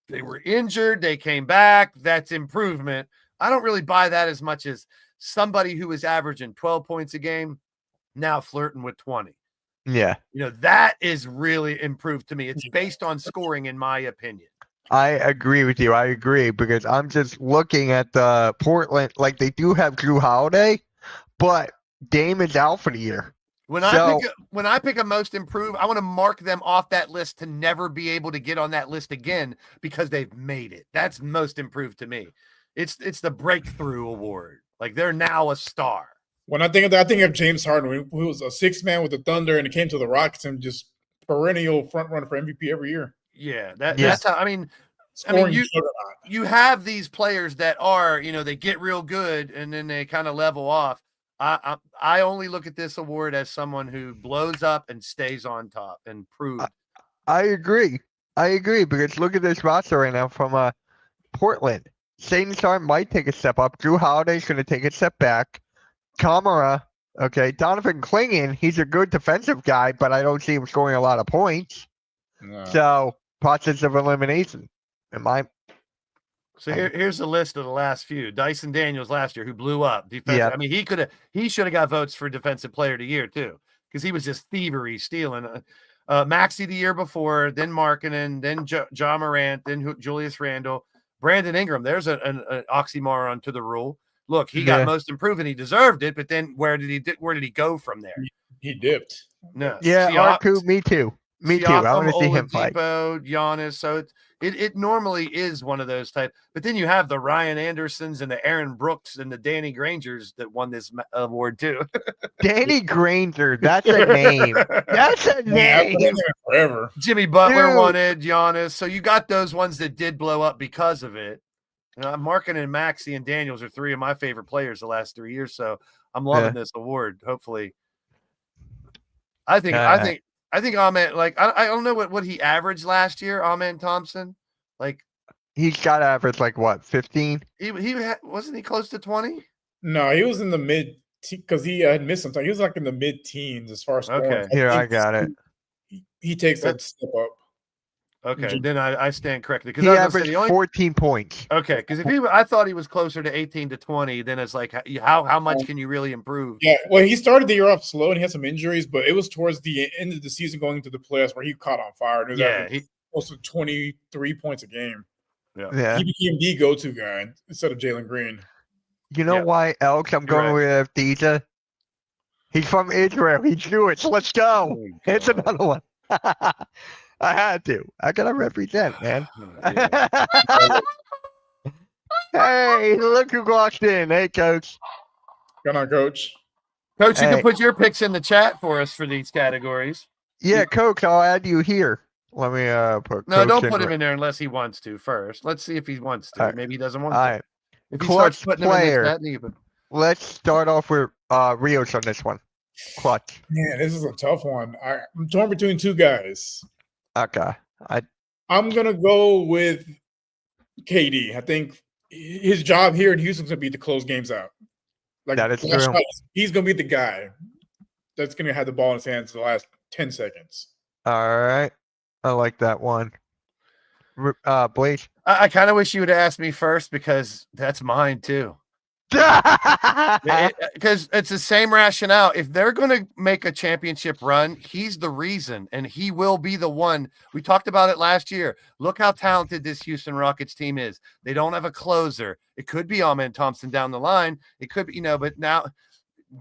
they were injured, they came back, that's improvement. I don't really buy that as much as somebody who is averaging 12 points a game now flirting with 20. Yeah, That is really improved to me. It's based on scoring, in my opinion. I agree with you. I agree because I'm just looking at the Portland. Like they do have Drew Holiday, but Dame is out for the year. When I pick a most improved, I want to mark them off that list to never be able to get on that list again because they've made it. That's most improved to me. It's the breakthrough award. Like they're now a star. When I think of that, I think of James Harden, who was a sixth man with the Thunder and it came to the Rockets and just perennial front runner for MVP every year. Yeah, that's how. I mean, Scoring you have these players that are, they get real good and then they kind of level off. I only look at this award as someone who blows up and stays on top and proves. I agree because look at this roster right now from Portland. Shane Sharp might take a step up. Drew Holiday's going to take a step back. Kamara, okay. Donovan Clingan, he's a good defensive guy, but I don't see him scoring a lot of points. No. So, process of elimination. So here's the list of the last few. Dyson Daniels last year, who blew up defense. Yeah. I mean, he should have got votes for defensive player of the year too, because he was just thievery stealing. Maxey the year before, then Markkanen, then John Morant, then Julius Randle, Brandon Ingram. There's an oxymoron to the rule. Look, he got most improved and he deserved it, but then where did he go from there? He dipped. No. Yeah, Arku, me too. Me too. I Siakam, want to see him play. Oladipo, Giannis. So it normally is one of those type. But then you have the Ryan Andersons and the Aaron Brooks and the Danny Grangers that won this award too. Danny Granger. That's a name. That's a Yeah, I've been in name. there forever. Jimmy Butler Dude. won it, Giannis. So you got those ones that did blow up because of it. Markin and Maxey and Daniels are three of my favorite players the last 3 years. So I'm loving this award. Hopefully, I think Amen. Like I don't know what he averaged last year. Amen Thompson, like He's got to average like what, 15? he wasn't he close to 20? No, he was in the mid because he had missed some time. He was like in the mid teens as far as scoring. Okay. Here, I think got it. He takes that step up. Okay, then I stand corrected because He I was gonna averaged say the only 14 points. okay because I thought he was closer to 18 to 20. Then it's like how much can you really improve? Yeah, well, he started the year off slow and he had some injuries, but it was towards the end of the season going into the playoffs where he caught on fire. And it was Yeah, close to 23 points a game. Yeah. He became the go-to guy instead of Jalen Green. You know Yeah. why, Elks? I'm going with Deja. He's from Israel. He's Jewish. Let's go. It's another one. I had to. I gotta represent, man. Yeah. Hey, look who walked in. Hey, Coach. Come on, Coach. Coach, you Hey. can put your picks in the chat for us for these categories. Yeah, Coach, I'll add you here. Let me put. No, Coach don't put him in there unless he wants to first. Let's see if he wants to. All right. Maybe he doesn't want All to. right. If he Clutch starts putting player. him in the chat, then you put- Let's start off with Rios on this one. Clutch. Man, this is a tough one. I'm torn between two guys. Okay. I'm gonna go with KD. I think his job here in Houston's gonna be to close games out. Like That is last true. shot, he's gonna be the guy that's gonna have the ball in his hands the last 10 seconds. All right. I like that one. Blaze. I kind of wish you would have asked me first because that's mine too. Because it's the same rationale. If they're going to make a championship run, he's the reason, and he will be the one. We talked about it last year. Look how talented this Houston Rockets team is. They don't have a closer. It could be Amen Thompson down the line. It could be, but now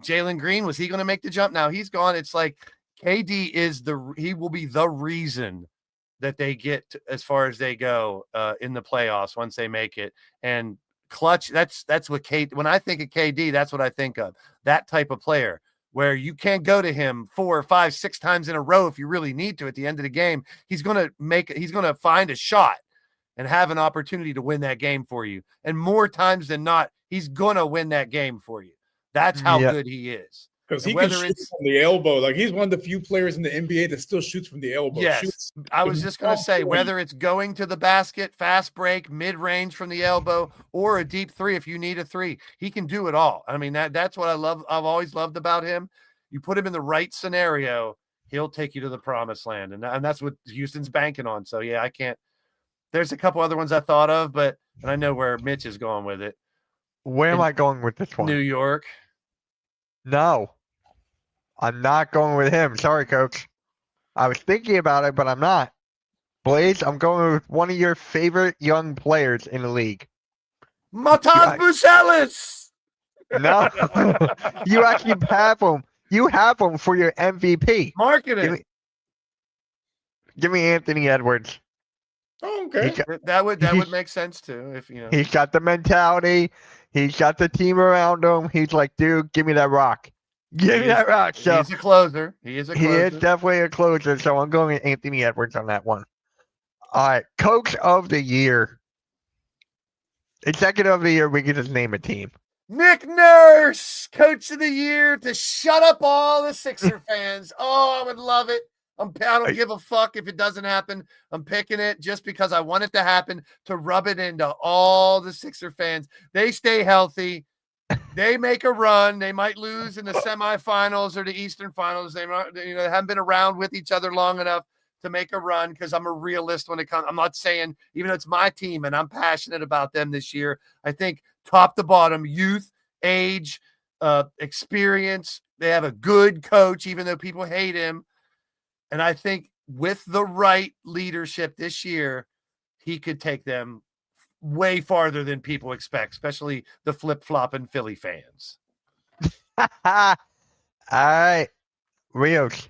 Jalen Green, was he going to make the jump? Now he's gone. It's like KD he will be the reason that they get as far as they go in the playoffs once they make it. And clutch, that's what when I think of KD, that's what I think of. That type of player where you can't go to him 4, 5, 6 times in a row if you really need to at the end of the game. He's going to find a shot and have an opportunity to win that game for you. And more times than not, he's going to win that game for you. That's how good he is. Because he Whether can shoot it's- from the elbow. Like he's one of the few players in the NBA that still shoots from the elbow. Yes, Shoots I was just going to say, whether it's going to the basket, fast break, mid-range from the elbow, or a deep three if you need a three, he can do it all. I mean, that's what I love. I've always loved about him. You put him in the right scenario, he'll take you to the promised land, and that's what Houston's banking on. So, yeah, I can't. There's a couple other ones I thought of, and I know where Mitch is going with it. Where am I going with this one? New York. No. I'm not going with him. Sorry, Coach. I was thinking about it, but I'm not. Blaze, I'm going with one of your favorite young players in the league. Matas Bucelis. No. You actually have him. You have him for your MVP. Marketing. Give me Anthony Edwards. Oh, okay. That would make sense too. If He's got the mentality. He's got the team around him. He's like, dude, give me that rock. Give me that rock. So he's a closer. He is definitely a closer. So I'm going with Anthony Edwards on that one. All right, Coach of the Year. Executive of the Year, we can just name a team. Nick Nurse, Coach of the Year, to shut up all the Sixer fans. Oh, I would love it. I don't give a fuck if it doesn't happen. I'm picking it just because I want it to happen, to rub it into all the Sixer fans. They stay healthy. They make a run. They might lose in the semifinals or the Eastern Finals. They haven't been around with each other long enough to make a run, because I'm a realist when it comes. I'm not saying, even though it's my team and I'm passionate about them this year, I think top to bottom, youth, age, experience, they have a good coach, even though people hate him. And I think with the right leadership this year, he could take them way farther than people expect, especially the flip-flopping Philly fans. All right. Rios.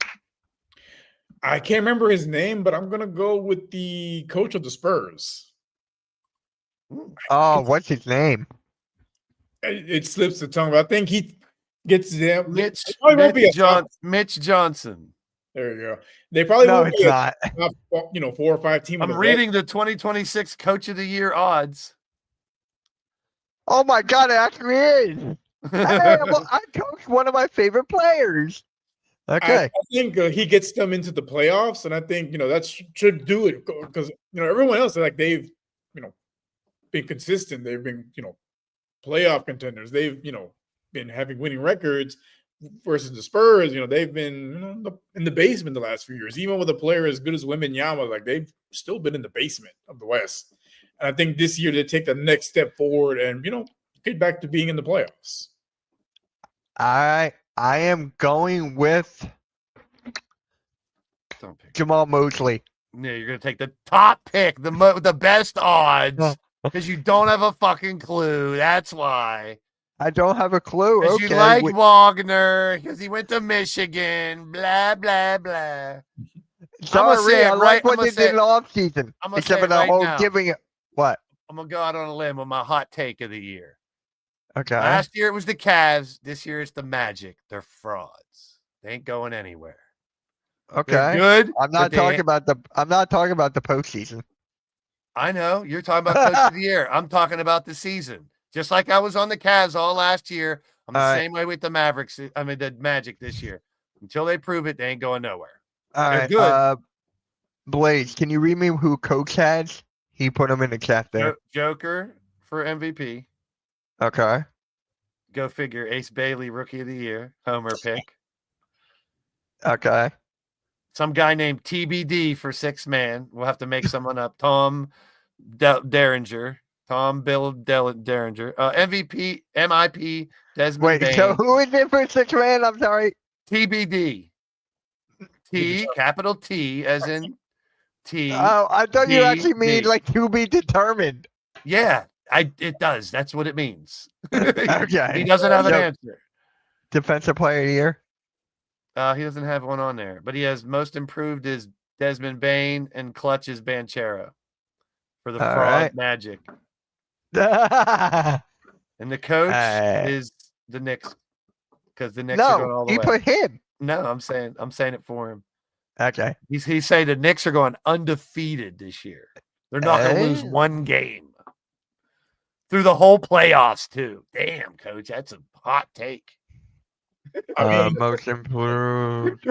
I can't remember his name, but I'm gonna go with the coach of the Spurs. Oh, what's his name? It slips the tongue, but I think he gets them. Mitch, It probably won't be a top. Mitch Johnson. There you go. They probably No, won't it's be not. a top, 4 or 5 team. I'm reading the 2026 Coach of the Year odds. Oh my God, it actually is. Hey, I coached one of my favorite players. Okay. I think he gets them into the playoffs, and I think that should do it because everyone else they've been consistent. They've been playoff contenders. They've been having winning records versus the Spurs. They've been in the basement the last few years. Even with a player as good as Wembanyama, they've still been in the basement of the West. And I think this year they take the next step forward and get back to being in the playoffs. I am going with Don't pick. Jamal Mosley. Yeah, you're gonna take the top pick, the best odds, because you don't have a fucking clue. That's why. I don't have a clue. Because Okay. you like Wagner, because he went to Michigan. Blah blah blah. Sorry, I like what they did in the offseason. I'm gonna Except say for it the right whole now. giving it. What? I'm gonna go out on a limb with my hot take of the year. Okay. Last year it was the Cavs. This year it's the Magic. They're frauds. They ain't going anywhere. Okay. They're good. I'm not but they talking ain't- about the postseason. I know you're talking about Coach of the Year. I'm talking about the season. Just like I was on the Cavs all last year. I'm the All right. same way with the Mavericks. I mean the Magic this year. Until they prove it, they ain't going nowhere. All They're right. good. Blaze, can you read me who coach has? He put them in the chat there. Joker for MVP. Okay. Go figure. Ace Bailey, Rookie of the Year, homer pick. Okay. Some guy named TBD for 6-man. We'll have to make someone up. Tom Derringer. Tom Bill Derringer. MVP, MIP, Desmond Wait, Bain. so who is it for 6-man? I'm sorry. TBD. Capital T, as in T. Oh, I thought you actually mean TBD. like to be determined. Yeah, it does. That's what it means. Okay. He doesn't have an So, answer. Defensive player of the year. He doesn't have one on there, but he has most improved is Desmond Bain and clutch is Banchero for the All fraud right. Magic. No, And the coach is the Knicks because the Knicks are going all the you way. put him. No, I'm saying it for him. Okay. He's saying the Knicks are going undefeated this year. They're not going to lose Oh. one game through the whole playoffs too. Damn, coach, that's a hot take. Most improved.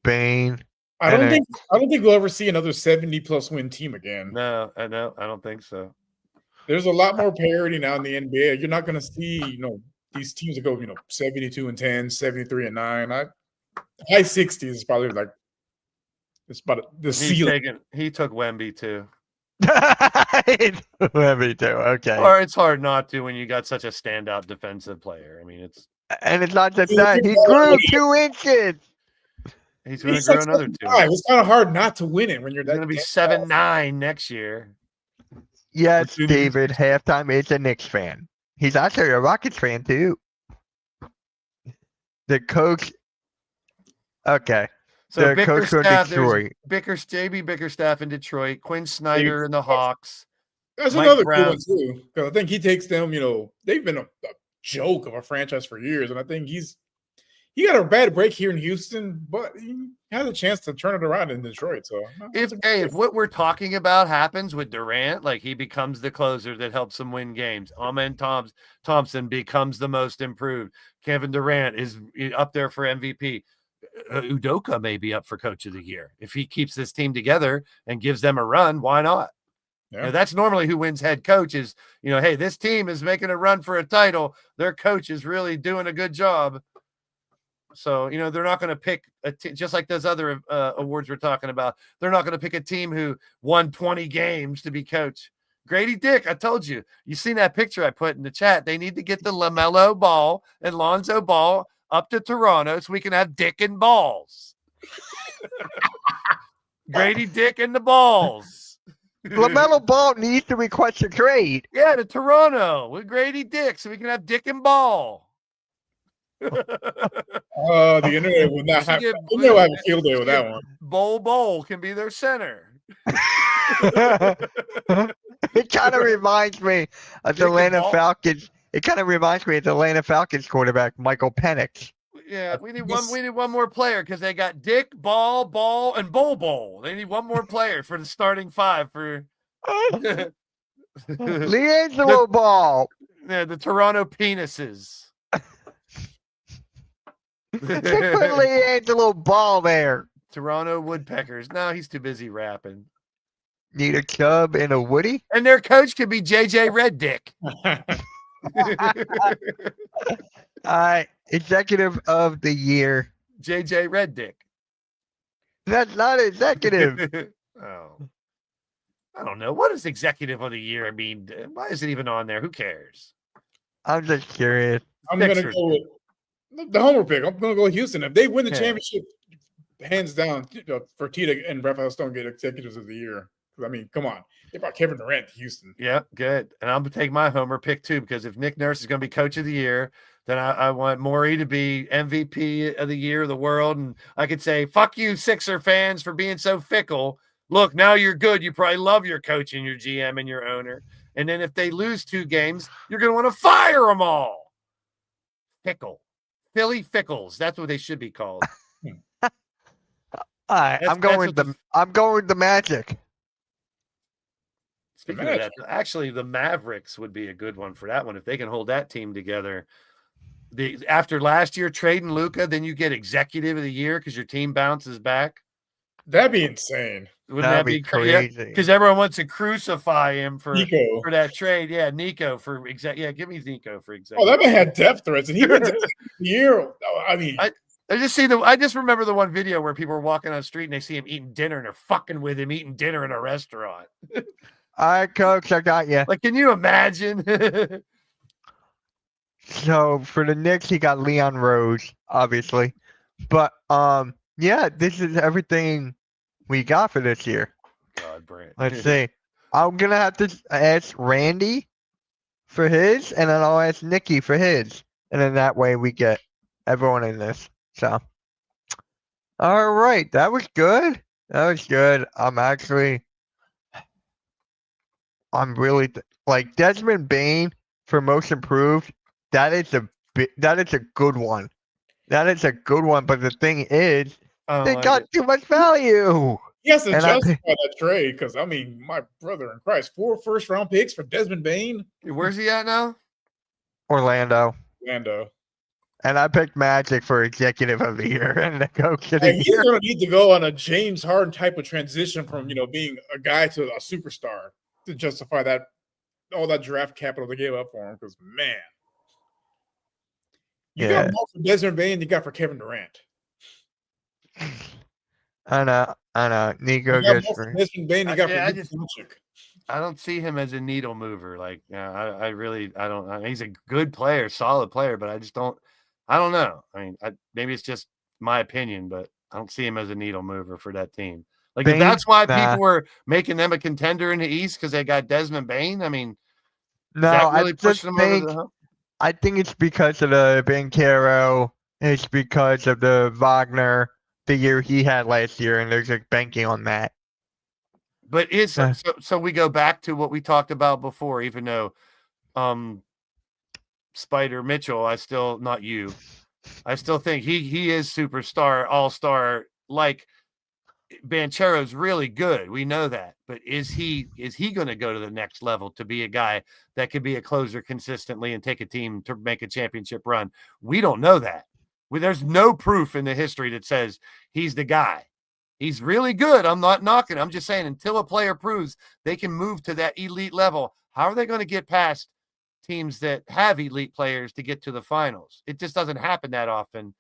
Bain. I don't And think we'll ever see another 70+ win team again. No, I don't think so. There's a lot more parity now in the NBA. You're not going to see, these teams that go, 72-10, 73-9. High 60s is probably it's about the ceiling. He took Wemby too. Me too. Okay. Or it's hard not to when you got such a standout defensive player. I mean, it's not just that. He grew 2 inches. he's going to He's grow like another 2. 75. It's kind of hard not to win it when you're He's that. going to be damn tall. 7'9" next year. Yes, Two David. Halftime is a Knicks fan. He's actually a Rockets fan too. The coach. Okay. So The coach from Bickerstaff, Detroit. there's JB Bickerstaff in Detroit, Quinn Snyder in the Hawks. That's Mike another Brown. cool one too. Because I think he takes them. They've been a joke of a franchise for years, and I think he got a bad break here in Houston, but he has a chance to turn it around in Detroit. So If what we're talking about happens with Durant, like he becomes the closer that helps them win games. Amen. Thompson becomes the most improved. Kevin Durant is up there for MVP. Udoka may be up for Coach of the Year if he keeps this team together and gives them a run. Why not? Yeah. That's normally who wins head coach is, hey, this team is making a run for a title. Their coach is really doing a good job. So, they're not going to pick just like those other awards we're talking about. They're not going to pick a team who won 20 games to be coach. Grady Dick, I told you. You seen that picture I put in the chat. They need to get the LaMelo Ball and Lonzo Ball up to Toronto so we can have Dick and Balls. Grady Dick and the Balls. LaMelo Ball needs to request a trade. Yeah, to Toronto with Grady Dick so we can have Dick and Ball. The internet would not have. Give- The internet will have a field day with that one. Bol can be their center. It kind of reminds me of the Jacob Atlanta Ball. Falcons. It kind of reminds me of the Atlanta Falcons quarterback Michael Penix. Yeah, we need one more player because they got Dick, Ball, and Bowl. They need one more player for the starting five for LiAngelo Ball. the Toronto Penises. Just put LiAngelo Ball there. Toronto Woodpeckers. No, he's too busy rapping. Need a Chubb and a Woody? And their coach could be JJ Reddick. All right. Executive of the year. JJ Reddick. That's not executive. Oh. I don't know. What is executive of the year? I mean, why is it even on there? Who cares? I'm just curious. I'm going to Sixers. go with the homer pick. I'm going to go with Houston. If they win the Yeah. championship, hands down, Fertitta and Rafael Stone get executives of the year. 'Cause, I mean, come on. They brought Kevin Durant to Houston. Yeah, good. And I'm going to take my homer pick too, because if Nick Nurse is going to be coach of the year, then I want Morey to be MVP of the year of the world. And I could say, fuck you, Sixer fans, for being so fickle. Look, now you're good. You probably love your coach and your GM and your owner. And then if they lose 2 games, you're going to want to fire them all. Fickle. Philly Fickles. That's what they should be called. All right. That's I'm going what with the- I'm going with the Magic. Speaking of that, actually, the Mavericks would be a good one for that one if they can hold that team together. After last year trading Luka, then you get executive of the year because your team bounces back. That'd be insane. Wouldn't That'd that be be crazy? crazy. Because everyone wants to crucify him for Nico. that trade. Yeah, Nico for Yeah, give me Nico for Oh, executive. that man had depth threats, and he wins the year. Oh, I mean, I just remember the one video where people were walking on the street and they see him eating dinner and they're fucking with him eating dinner in a restaurant. All right, Coach, I got you. Like, can you imagine? So for the Knicks, he got Leon Rose, obviously. But yeah, this is everything we got for this year. God, Brent. Let's see. I'm gonna have to ask Randy for his, and then I'll ask Nikki for his, and then that way we get everyone in this. So, all right, that was good. That was good. I'm really like Desmond Bain for most improved. That is a good one. That is a good one. But the thing is, I don't they like got it. too much value. he has to and I justify think- that trade because, I mean, my brother in Christ, 4 first-round picks for Desmond Bain. Where's he at now? Orlando. Lando. And I picked Magic for executive of the year and the coach of the He's year. going to need to go on a James Harden type of transition from, being a guy to a superstar to justify all that draft capital they gave up for him. Because, man, you Yeah. got more for Desmond Bain than you got for Kevin Durant. I know. Nico You got gets more for for Desmond Bain than you got Yeah, I for just- Luka Doncic. I don't see him as a needle mover. Like, I don't. He's a good player, solid player, but I don't know. I mean, maybe it's just my opinion, but I don't see him as a needle mover for that team. Like, if Bain? that's why Nah. people were making them a contender in the East because they got Desmond Bain. I mean, is No, that really I just pushing them over think the hump? I think it's because of the Bankero. It's because of the Wagner, the year he had last year, and they're just banking on that. But Yeah. so we go back to what we talked about before, even though Spider Mitchell, I still think he is superstar, all-star. Like, Banchero's really good. We know that. But is he going to go to the next level to be a guy that could be a closer consistently and take a team to make a championship run? We don't know that. There's no proof in the history that says he's the guy. He's really good. I'm not knocking. I'm just saying, until a player proves they can move to that elite level, how are they going to get past teams that have elite players to get to the finals? It just doesn't happen that often.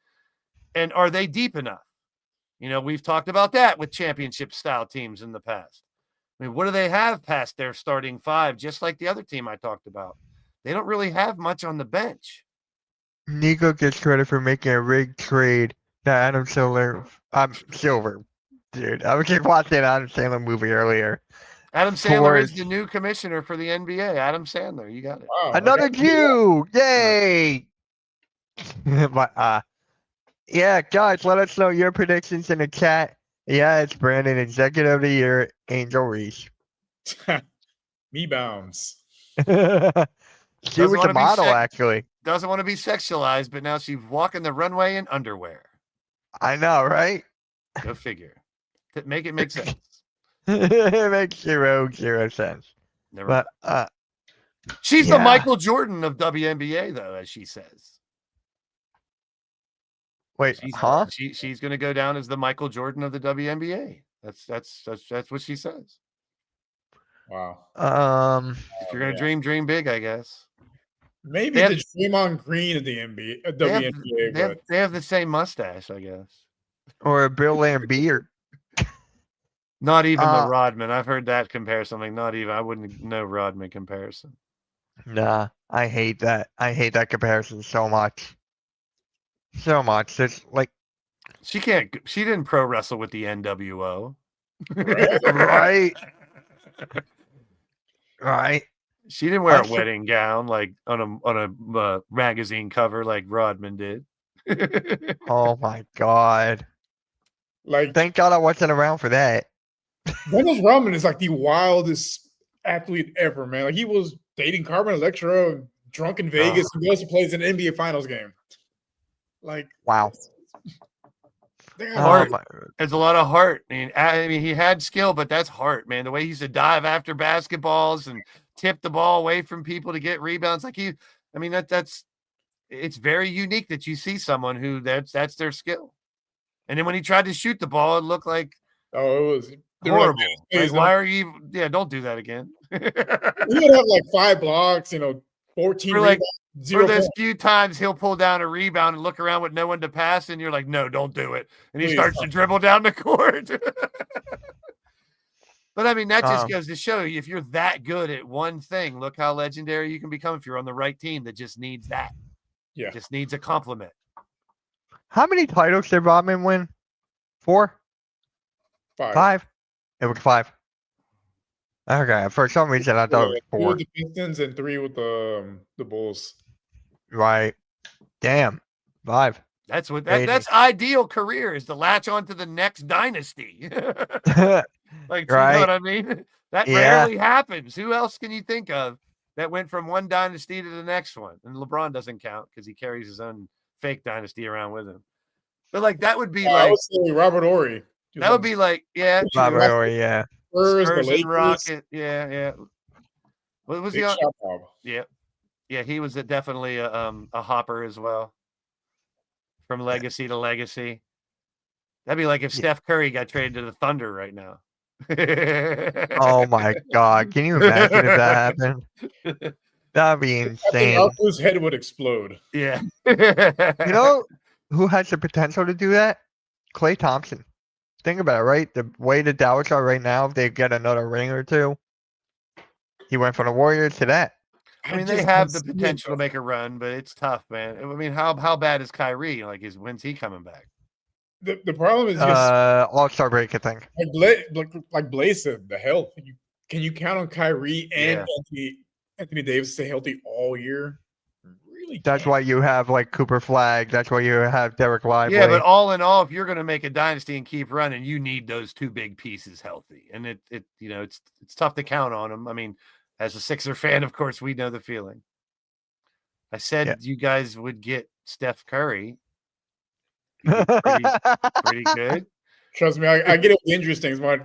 And are they deep enough? We've talked about that with championship style teams in the past. I mean, what do they have past their starting 5? Just like the other team I talked about, they don't really have much on the bench. Nico gets credit for making a rigged trade that Adam Silver. Dude, I was just watching an Adam Sandler movie earlier. Adam Sandler is Towards- the new commissioner for the NBA. Adam Sandler, you got it. Wow, Another Jew! Yay! But yeah, guys, let us know your predictions in the chat. Yeah, it's Brandon, Executive of the Year, Angel Reese. Me bounds. She Doesn't was wanna a be model, sec- actually. Doesn't want to be sexualized, but now she's walking the runway in underwear. I know, right? Go figure. Make it make sense. It makes zero sense. Never But mind. She's the yeah. Michael Jordan of WNBA, though, as she says. Wait, She's, huh? she's going to go down as the Michael Jordan of the WNBA. That's what she says. Wow. If you're going to dream big, I guess. Maybe the Draymond Green of the NBA, WNBA, they have the same mustache, I guess. Or Bill Laimbeer. Not even the Rodman. I've heard that comparison. Like, not even. I wouldn't know Rodman comparison. Nah, I hate that. I hate that comparison so much. So much. It's like she didn't pro wrestle with the NWO. Right. Right. She didn't wear a wedding gown like on a magazine cover like Rodman did. Oh my God. Like, thank God I wasn't around for that. Dennis Rodman is like the wildest athlete ever, man. Like, he was dating Carmen Electra, drunk in Vegas, and also plays an NBA Finals game. Like, wow. Heart. There's a lot of heart. I mean, he had skill, but that's heart, man. The way he used to dive after basketballs and tip the ball away from people to get rebounds, like it's very unique that you see someone who that's their skill. And then when he tried to shoot the ball, it looked like it was horrible. Like, why are you? Yeah, don't do that again. He would have like 5 blocks, 14 rebounds. For those few times he'll pull down a rebound and look around with no one to pass, and you're like, no, don't do it. And he starts to dribble down the court. But I mean, that just goes to show you, if you're that good at one thing, look how legendary you can become if you're on the right team that just needs that. Yeah. Just needs a compliment. How many titles did Rodman win? 4? 5? It was 5. Okay, for some reason I thought it was 4. 2 with the Pistons and 3 with the Bulls. Right. Damn. 5. That's what that's ideal career, is to latch on to the next dynasty. Like, right. You know what I mean? That rarely happens. Who else can you think of that went from one dynasty to the next one? And LeBron doesn't count because he carries his own fake dynasty around with him. But like, that would be I would say Robert Horry. That would be like, Robert Horry, yeah. Spurs, and Rocket, yeah. What was he on? Yeah, he was definitely a hopper as well. From legacy to legacy. That'd be like if Steph Curry got traded to the Thunder right now. Oh my God. Can you imagine if that happened? That'd be insane. Whose head would explode. Yeah. You know who has the potential to do that? Klay Thompson. Think about it, right? The way the Dallas are right now, if they get another ring or 2, he went from the Warriors to that. I mean, they have the potential to make a run, but it's tough, man. I mean, how bad is Kyrie? Like, when's he coming back? The problem is All-Star break, I think. Like Blaze said, the health. Can you count on Kyrie and Anthony Davis to stay healthy all year? Really? That's why you have like Cooper Flag. That's why you have Derek Lively. Yeah, but all in all, if you're going to make a dynasty and keep running, you need those 2 big pieces healthy, and it's tough to count on them. I mean, as a Sixer fan, of course, we know the feeling. I said you guys would get Steph Curry. Pretty good. Trust me, I get it with injuries things. But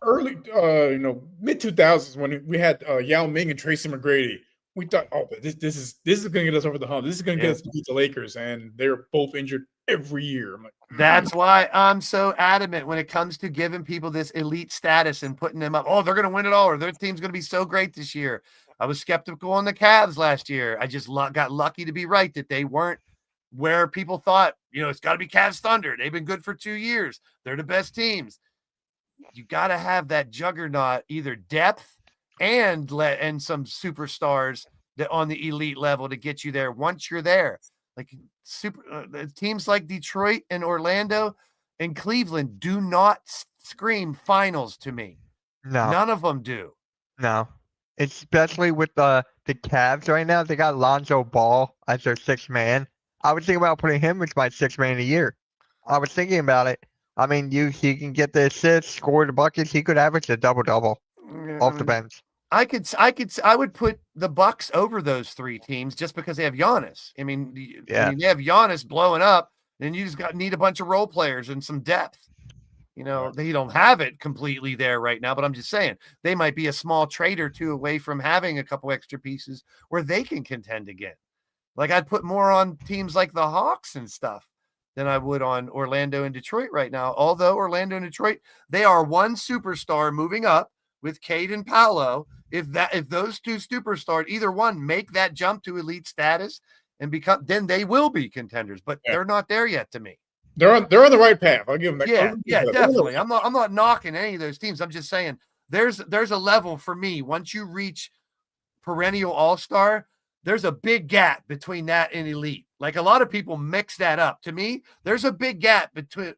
early, mid 2000s when we had Yao Ming and Tracy McGrady, we thought, this is going to get us over the hump. This is going to get us to beat the Lakers, and they're both injured every year. I'm like, that's why I'm so adamant when it comes to giving people this elite status and putting them up. Oh, they're going to win it all, or their team's going to be so great this year. I was skeptical on the Cavs last year. I just got lucky to be right that they weren't where people thought, it's got to be Cavs Thunder. They've been good for 2 years. They're the best teams. You got to have that juggernaut, either depth and some superstars that on the elite level to get you there. Once you're there, like teams like Detroit and Orlando and Cleveland do not scream finals to me. No, none of them do. No, especially with the Cavs right now. They got Lonzo Ball as their 6th man. I was thinking about putting him as my 6th man of the year. I was thinking about it. I mean, he can get the assists, score the buckets. He could average a double-double Yeah, off the bench. I would put the Bucks over those 3 teams just because they have Giannis. I mean, they have Giannis blowing up, and you just need a bunch of role players and some depth. You know, they don't have it completely there right now, but I'm just saying they might be a small trade or two away from having a couple extra pieces where they can contend again. Like I'd put more on teams like the Hawks and stuff than I would on Orlando and Detroit right now. Although Orlando and Detroit, they are one superstar moving up with Cade and Paolo. If those 2 superstars, either one, make that jump to elite status and become, then they will be contenders. But they're not there yet to me. They're on the right path. I'll give them that. Yeah, definitely. I'm not knocking any of those teams. I'm just saying there's a level for me. Once you reach perennial all-star, there's a big gap between that and elite. Like a lot of people mix that up. To me, there's a big gap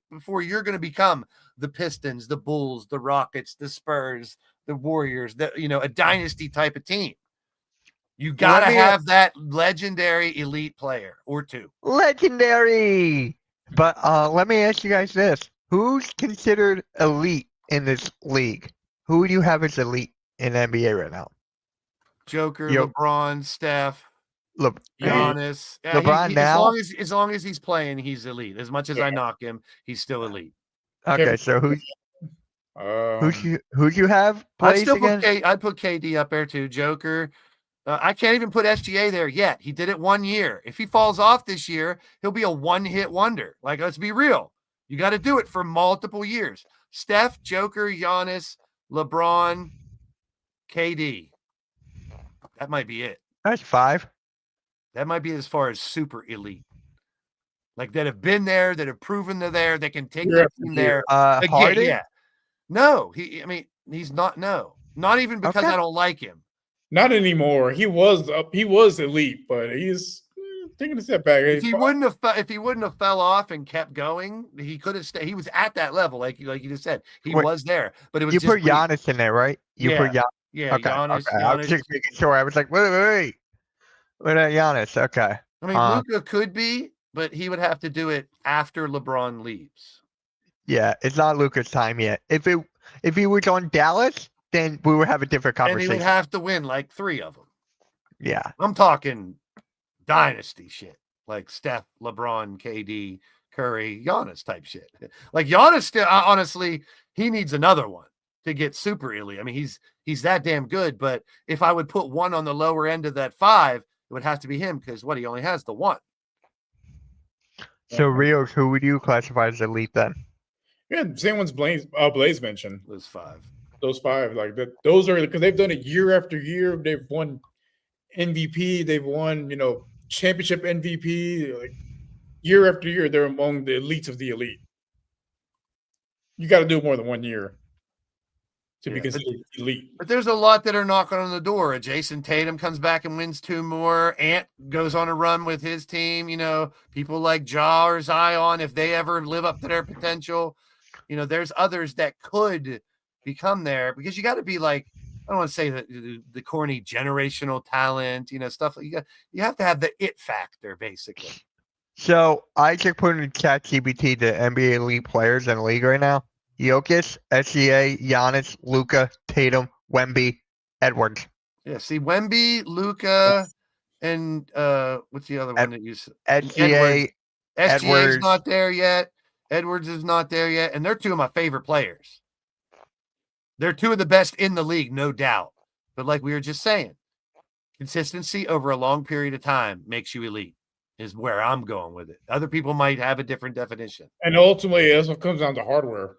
before you're going to become the Pistons, the Bulls, the Rockets, the Spurs, the Warriors, a dynasty type of team. You got to have that legendary elite player or 2. Legendary. But let me ask you guys this. Who's considered elite in this league? Who do you have as elite in the NBA right now? Joker, LeBron, Steph, Giannis. LeBron now? As long as he's playing, he's elite. As much as I knock him, he's still elite. Okay, so who you have? I'd put KD up there too. Joker. I can't even put SGA there yet. He did it 1 year. If he falls off this year, he'll be a one-hit wonder. Like, let's be real. You got to do it for multiple years. Steph, Joker, Giannis, LeBron, KD. That might be it. That's 5. That might be as far as super elite. Like that have been there, that have proven they're there, they can take their team there. Harden? Yeah. No, he's not. No, not even because I don't like him. Not anymore. He was elite, but he's taking a step back. If he wouldn't have fell off and kept going, he could have stayed. He was at that level, like you just said. He was there, but it was. You put Giannis in there, right? You put Giannis. Yeah, okay, Giannis. Giannis. I was just making sure. I was like, wait. What about Giannis? Okay. I mean, Luka could be, but he would have to do it after LeBron leaves. Yeah, it's not Luka's time yet. If he was on Dallas, then we would have a different conversation. And he would have to win like 3 of them. Yeah. I'm talking dynasty shit, like Steph, LeBron, KD, Curry, Giannis type shit. Like Giannis, still, honestly, he needs another one to get super elite. I mean, he's that damn good. But if I would put one on the lower end of that 5, it would have to be him because he only has the 1. So Rios, who would you classify as elite then? Yeah, same ones Blaze mentioned. Those 5. Those 5, like that. Those are because they've done it year after year. They've won MVP. They've won, championship MVP. Like year after year, they're among the elites of the elite. You got to do more than 1 year to be considered elite. But there's a lot that are knocking on the door. Jason Tatum comes back and wins 2 more. Ant goes on a run with his team. People like Ja or Zion, if they ever live up to their potential, there's others that could become there because you got to be like, I don't want to say the corny generational talent, stuff. You have to have the it factor, basically. So I just put in ChatGPT the NBA elite players in the league right now. Jokic, SGA, Giannis, Luka, Tatum, Wemby, Edwards. Yeah, see, Wemby, Luka, and what's the other one that you said? SGA. SGA's not there yet. Edwards is not there yet, and they're 2 of my favorite players. They're 2 of the best in the league, no doubt. But like we were just saying, consistency over a long period of time makes you elite. Is where I'm going with it. Other people might have a different definition. And ultimately, that's what comes down to hardware.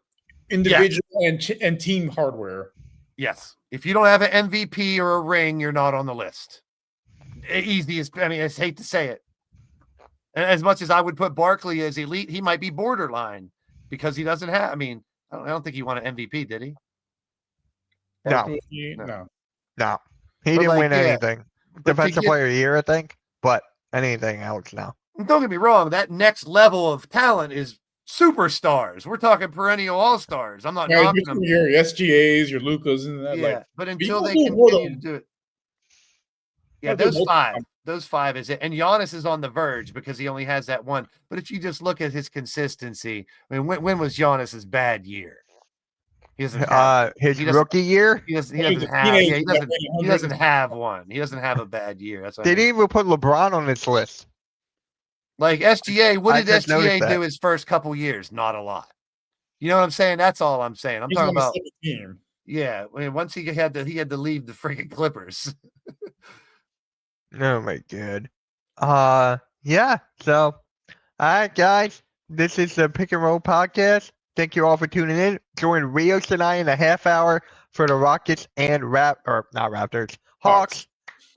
Individual and team hardware. Yes. If you don't have an MVP or a ring, you're not on the list. Easiest. I mean, I hate to say it. And as much as I would put Barkley as elite, he might be borderline because he doesn't have. I mean, I don't think he won an MVP, did he? No. He didn't win anything. Defensive player of the year, I think. But anything else now. Don't get me wrong. That next level of talent is superstars. We're talking perennial all-stars. I'm not knocking them. Your SGAs, your Lukas, and that. Yeah, but until they continue to do it. Yeah, I'll do multiple. those five is it. And Giannis is on the verge because he only has that one. But if you just look at his consistency, I mean, when was Giannis's bad year? He doesn't have His he doesn't rookie year. he doesn't, he When he was doesn't a have yeah, teenager, he like, doesn't winning he 100 doesn't have one. He doesn't have a bad year. That's what I They mean. didn't even put LeBron on this list. Like SGA, what I did just noticed SGA that. do his first couple years? Not a lot. You know what I'm saying? That's all I'm saying. I'm He's talking on the about second team. yeah. I mean, once he had to leave the freaking Clippers. Oh my god. Yeah. So, all right, guys. This is the Pick and Roll podcast. Thank you all for tuning in. Join Rios and I in a half hour for the Rockets and not Raptors, Hawks.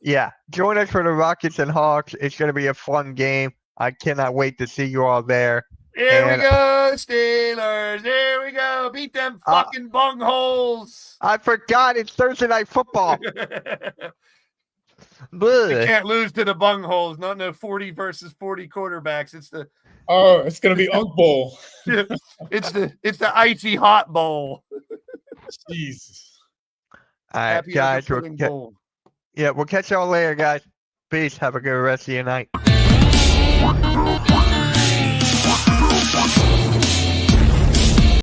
Yeah, join us for the Rockets and Hawks. It's going to be a fun game. I cannot wait to see you all there. Here we And- go, Steelers. Here we go. Beat them fucking bungholes. I forgot it's Thursday Night Football. You Bleh. can't lose to the bungholes. Not no 40 versus 40 quarterbacks. It's the Oh, it's gonna be Unk Bowl. it's the icy hot bowl. Jesus. All right, Happy guys. pudding bowl. We'll catch y'all later, guys. Peace. Have a good rest of your night.